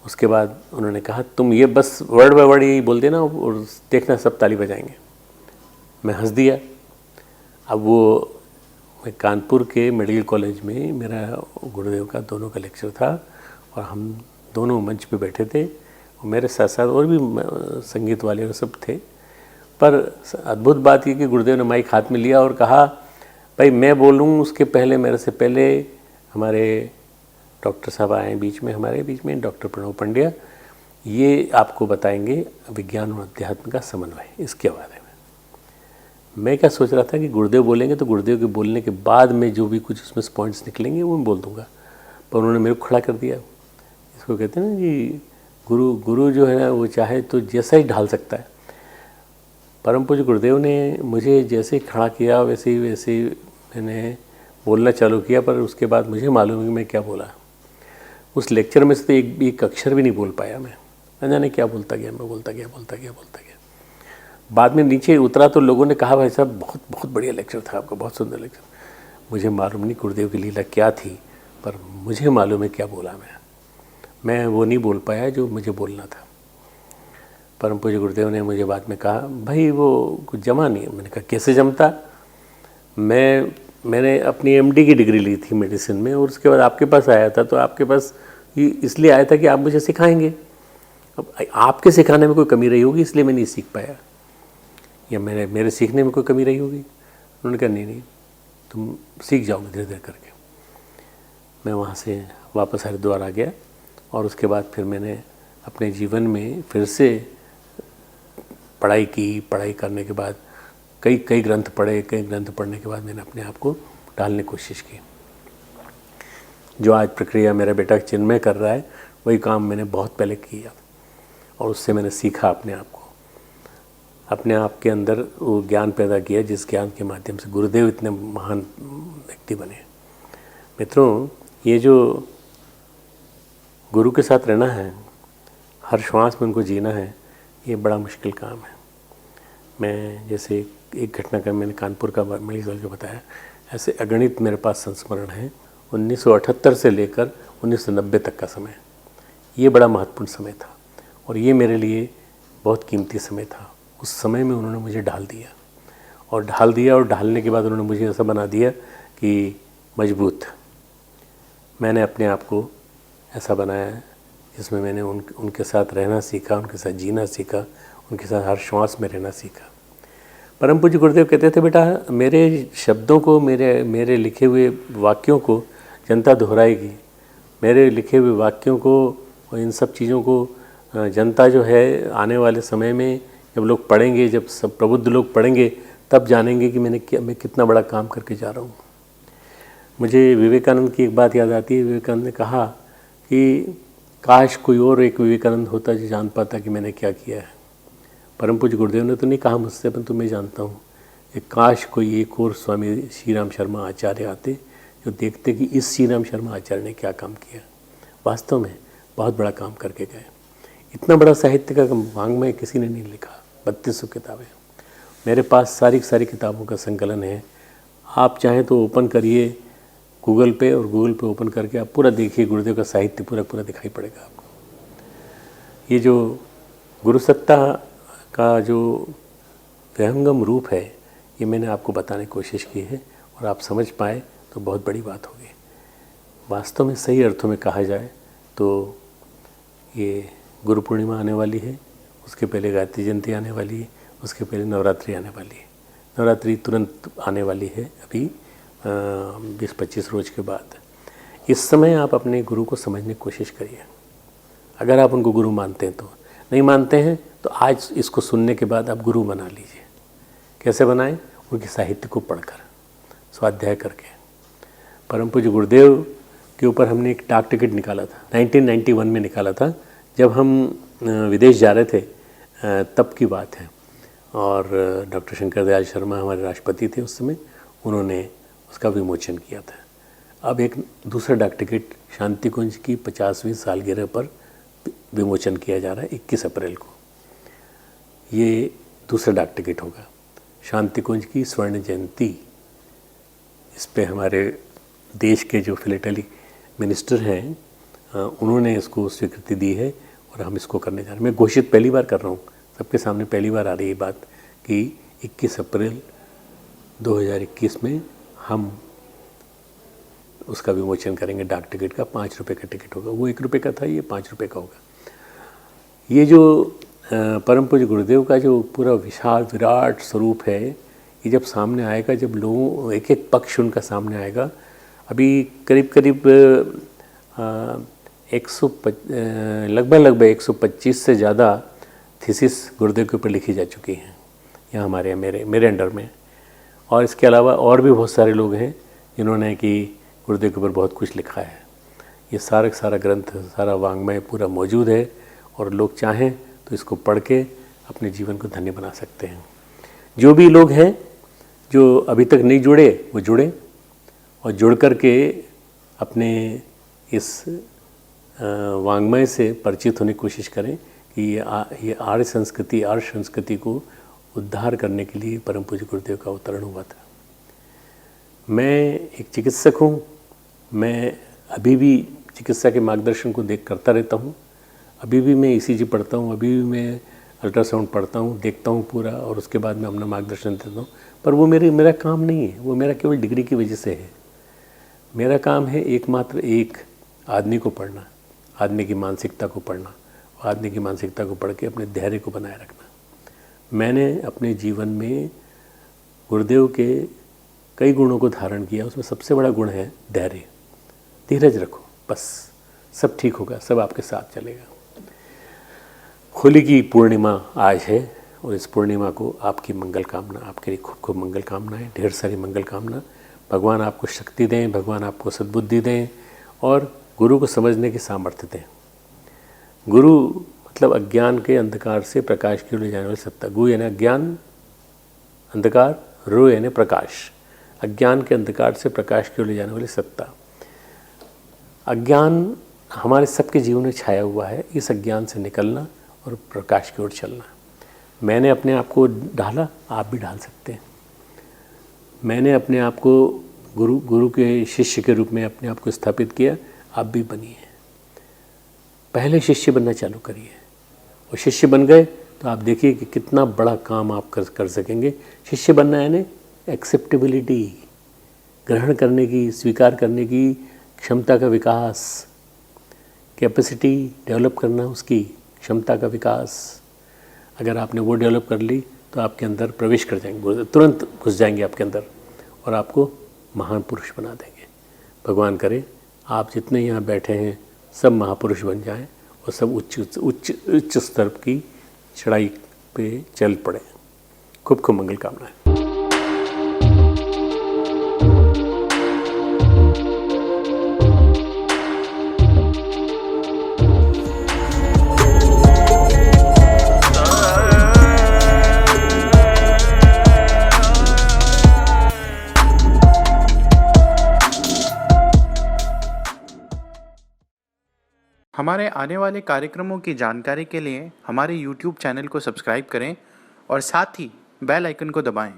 उसके बाद उन्होंने कहा तुम ये बस वर्ड बाय वर्ड यही बोल देना और देखना सब ताली बजाएंगे। मैं हंस दिया। अब वो मैं कानपुर के मेडिकल कॉलेज में मेरा गुरुदेव का दोनों का लेक्चर था और हम दोनों मंच पे बैठे थे और मेरे साथ साथ और भी संगीत वाले और सब थे। पर अद्भुत बात ये कि गुरुदेव ने माइक हाथ में लिया और कहा भाई मैं बोलूँ उसके पहले मेरे से पहले हमारे डॉक्टर साहब आए बीच में, हमारे बीच में डॉक्टर प्रणव पंड्या, ये आपको बताएंगे विज्ञान और अध्यात्म का समन्वय इसके बारे में। मैं क्या सोच रहा था कि गुरुदेव बोलेंगे तो गुरुदेव के बोलने के बाद में जो भी कुछ उसमें पॉइंट्स निकलेंगे वो मैं बोल दूंगा, पर उन्होंने मेरे को खड़ा कर दिया। इसको कहते हैं ना कि गुरु जो है ना वो चाहे तो जैसा ही ढाल सकता है। परम पूज्य गुरुदेव ने मुझे जैसे ही खड़ा किया वैसे ही मैंने बोलना चालू किया, पर उसके बाद मुझे मालूम है कि मैं क्या बोला। उस लेक्चर में से तो एक अक्षर भी नहीं बोल पाया मैं, न जाने क्या बोलता गया, मैं बोलता गया। बाद में नीचे उतरा तो लोगों ने कहा भाई साहब बहुत बढ़िया लेक्चर था आपका, बहुत सुंदर लेक्चर। मुझे मालूम नहीं गुरुदेव की लीला क्या थी, पर मुझे मालूम है क्या बोला मैं वो नहीं बोल पाया जो मुझे बोलना था। परम पूज्य गुरुदेव ने मुझे बाद में कहा भाई वो कुछ जमा नहीं है। मैंने कहा कैसे जमता, मैंने अपनी MD की डिग्री ली थी मेडिसिन में और उसके बाद आपके पास आया था, तो आपके पास इसलिए आया था कि आप मुझे सिखाएंगे। अब आपके सिखाने में कोई कमी रही होगी इसलिए मैं नहीं सीख पाया, या मेरे सीखने में कोई कमी रही होगी। उन्होंने कहा नहीं तुम सीख जाओगे धीरे धीरे करके। मैं वहाँ से वापस हरिद्वार आ गया और उसके बाद फिर मैंने अपने जीवन में फिर से पढ़ाई करने के बाद कई ग्रंथ पढ़े। कई ग्रंथ पढ़ने के बाद मैंने अपने आप को ढालने की कोशिश की। जो आज प्रक्रिया मेरा बेटा चिन्मय कर रहा है वही काम मैंने बहुत पहले किया और उससे मैंने सीखा अपने आप के अंदर वो ज्ञान पैदा किया जिस ज्ञान के माध्यम से गुरुदेव इतने महान व्यक्ति बने। मित्रों, ये जो गुरु के साथ रहना है, हर श्वास में उनको जीना है, ये बड़ा मुश्किल काम है। मैं जैसे एक घटना का मैंने कानपुर का मेडिकल का बताया, ऐसे अगणित मेरे पास संस्मरण हैं 1978 से लेकर 1990 तक का समय। ये बड़ा महत्वपूर्ण समय था और ये मेरे लिए बहुत कीमती समय था। उस समय में उन्होंने मुझे ढाल दिया और ढालने के बाद उन्होंने मुझे ऐसा बना दिया कि मजबूत। मैंने अपने आप को ऐसा बनाया जिसमें मैंने उनके साथ रहना सीखा, उनके साथ जीना सीखा, उनके साथ हर श्वास में रहना सीखा। परम पूज्य गुरुदेव कहते थे बेटा मेरे शब्दों को, मेरे लिखे हुए वाक्यों को जनता दोहराएगी। मेरे लिखे हुए वाक्यों को और इन सब चीज़ों को जनता जो है आने वाले समय में जब लोग पढ़ेंगे, जब सब प्रबुद्ध लोग पढ़ेंगे, तब जानेंगे कि मैं कितना बड़ा काम करके जा रहा हूँ। मुझे विवेकानंद की एक बात याद आती है। विवेकानंद ने कहा कि काश कोई और एक विवेकानंद होता जो जान पाता कि मैंने क्या किया है। परम पूज्य गुरुदेव ने तो नहीं कहा मुझसे, परंतु मैं जानता हूँ कि काश कोई एक और स्वामी श्री राम शर्मा आचार्य आते जो देखते कि इस श्री राम शर्मा आचार्य ने क्या काम किया। वास्तव में बहुत बड़ा काम करके गए। इतना बड़ा साहित्य का वाङ्मय किसी ने नहीं लिखा। 3200 किताबें मेरे पास, सारी किताबों का संकलन है। आप चाहें तो ओपन करिए गूगल पे, और गूगल पे ओपन करके आप पूरा देखिए, गुरुदेव का साहित्य पूरा दिखाई पड़ेगा आपको। ये जो गुरु सत्ता का जो विहंगम रूप है, ये मैंने आपको बताने की कोशिश की है और आप समझ पाए तो बहुत बड़ी बात होगी। वास्तव में सही अर्थों में कहा जाए तो ये गुरु पूर्णिमा आने वाली है, उसके पहले गायत्री जयंती आने वाली है, उसके पहले नवरात्रि आने वाली है। नवरात्रि तुरंत आने वाली है, अभी 20-25 रोज के बाद। इस समय आप अपने गुरु को समझने की कोशिश करिए। अगर आप उनको गुरु मानते हैं तो, नहीं मानते हैं तो आज इसको सुनने के बाद आप गुरु बना लीजिए। कैसे बनाएं? उनके साहित्य को पढ़कर, स्वाध्याय करके। परम पूज्य गुरुदेव के ऊपर हमने एक डाक टिकट निकाला था, 1991 में निकाला था, जब हम विदेश जा रहे थे, तब की बात है। और डॉक्टर शंकर दयाल शर्मा हमारे राष्ट्रपति थे उस समय, उन्होंने उसका विमोचन किया था। अब एक दूसरा डाक टिकट शांति कुंज की 50वीं सालगिरह पर विमोचन किया जा रहा है 21 अप्रैल को। ये दूसरा डाक टिकट होगा। शांति कुंज की स्वर्ण जयंती, इस पे हमारे देश के जो फिलेटली मिनिस्टर हैं उन्होंने इसको स्वीकृति दी है और हम इसको करने जा रहे हैं। मैं घोषित पहली बार कर रहा हूँ, सबके सामने पहली बार आ रही है बात कि 21 अप्रैल 2021 में हम उसका विमोचन करेंगे। डाक टिकट का 5 रुपये का टिकट होगा। वो 1 रुपये का था, ये 5 रुपये का होगा। ये जो परम पूज्य गुरुदेव का जो पूरा विशाल विराट स्वरूप है, ये जब सामने आएगा, जब लोगों एक एक पक्ष उनका सामने आएगा। अभी करीब लगभग 125 से ज़्यादा थीसिस गुरुदेव के ऊपर लिखी जा चुकी हैं यहाँ हमारे मेरे अंडर में। और इसके अलावा और भी बहुत सारे लोग हैं जिन्होंने कि गुरुदेव के ऊपर बहुत कुछ लिखा है। ये सारा ग्रंथ, सारा वाङ्मय पूरा मौजूद है और लोग चाहें तो इसको पढ़ के अपने जीवन को धन्य बना सकते हैं। जो भी लोग हैं जो अभी तक नहीं जुड़े, वो जुड़े और जुड़ कर के अपने इस वाङ्मय से परिचित होने की कोशिश करें कि ये आर्य संस्कृति को उद्धार करने के लिए परम पूज्य गुरुदेव का अवतरण हुआ था। मैं एक चिकित्सक हूँ। मैं अभी भी चिकित्सा के मार्गदर्शन को करता रहता हूँ। अभी भी मैं ईसीजी पढ़ता हूँ, अभी भी मैं अल्ट्रासाउंड पढ़ता हूँ, देखता हूँ पूरा, और उसके बाद मैं अपना मार्गदर्शन देता हूँ। पर वो मेरा काम नहीं है, वो मेरा केवल डिग्री की वजह से है। मेरा काम है एकमात्र एक आदमी को पढ़ना, आदमी की मानसिकता को पढ़ना, आदमी की मानसिकता को पढ़ के अपने धैर्य को बनाए रखना। मैंने अपने जीवन में गुरुदेव के कई गुणों को धारण किया। उसमें सबसे बड़ा गुण है धैर्य। धीरज रखो, बस सब ठीक होगा, सब आपके साथ चलेगा। होली की पूर्णिमा आज है और इस पूर्णिमा को आपकी मंगल कामना, आपके लिए खूब मंगल कामनाएं, ढेर सारी मंगल कामना। भगवान आपको शक्ति दें, भगवान आपको सद्बुद्धि दें और गुरु को समझने की सामर्थ्य दें। गुरु मतलब अज्ञान के अंधकार से प्रकाश की ओर ले जाने वाली सत्ता। गु यानी अज्ञान, अंधकार, रु यानी प्रकाश। अज्ञान के अंधकार से प्रकाश की ओर ले जाने वाली सत्ता। अज्ञान हमारे सबके जीवन में छाया हुआ है। इस अज्ञान से निकलना और प्रकाश की ओर चलना। मैंने अपने आप को ढाला, आप भी ढाल सकते हैं। मैंने अपने आप को गुरु के शिष्य के रूप में अपने आप को स्थापित किया, आप भी बनिए। पहले शिष्य बनना चालू करिए और शिष्य बन गए तो आप देखिए कि कितना बड़ा काम आप कर सकेंगे। शिष्य बनना यानी एक्सेप्टेबिलिटी, ग्रहण करने की, स्वीकार करने की क्षमता का विकास, कैपेसिटी डेवलप करना, उसकी क्षमता का विकास। अगर आपने वो डेवलप कर ली तो आपके अंदर प्रवेश कर जाएंगे, तुरंत घुस जाएंगे आपके अंदर और आपको महान पुरुष बना देंगे। भगवान करे आप जितने यहाँ बैठे हैं सब महापुरुष बन जाएं और सब उच्च स्तर की चढ़ाई पे चल पड़े। खूब मंगल कामनाएं। हमारे आने वाले कार्यक्रमों की जानकारी के लिए हमारे YouTube चैनल को सब्सक्राइब करें और साथ ही बेल आइकन को दबाएं।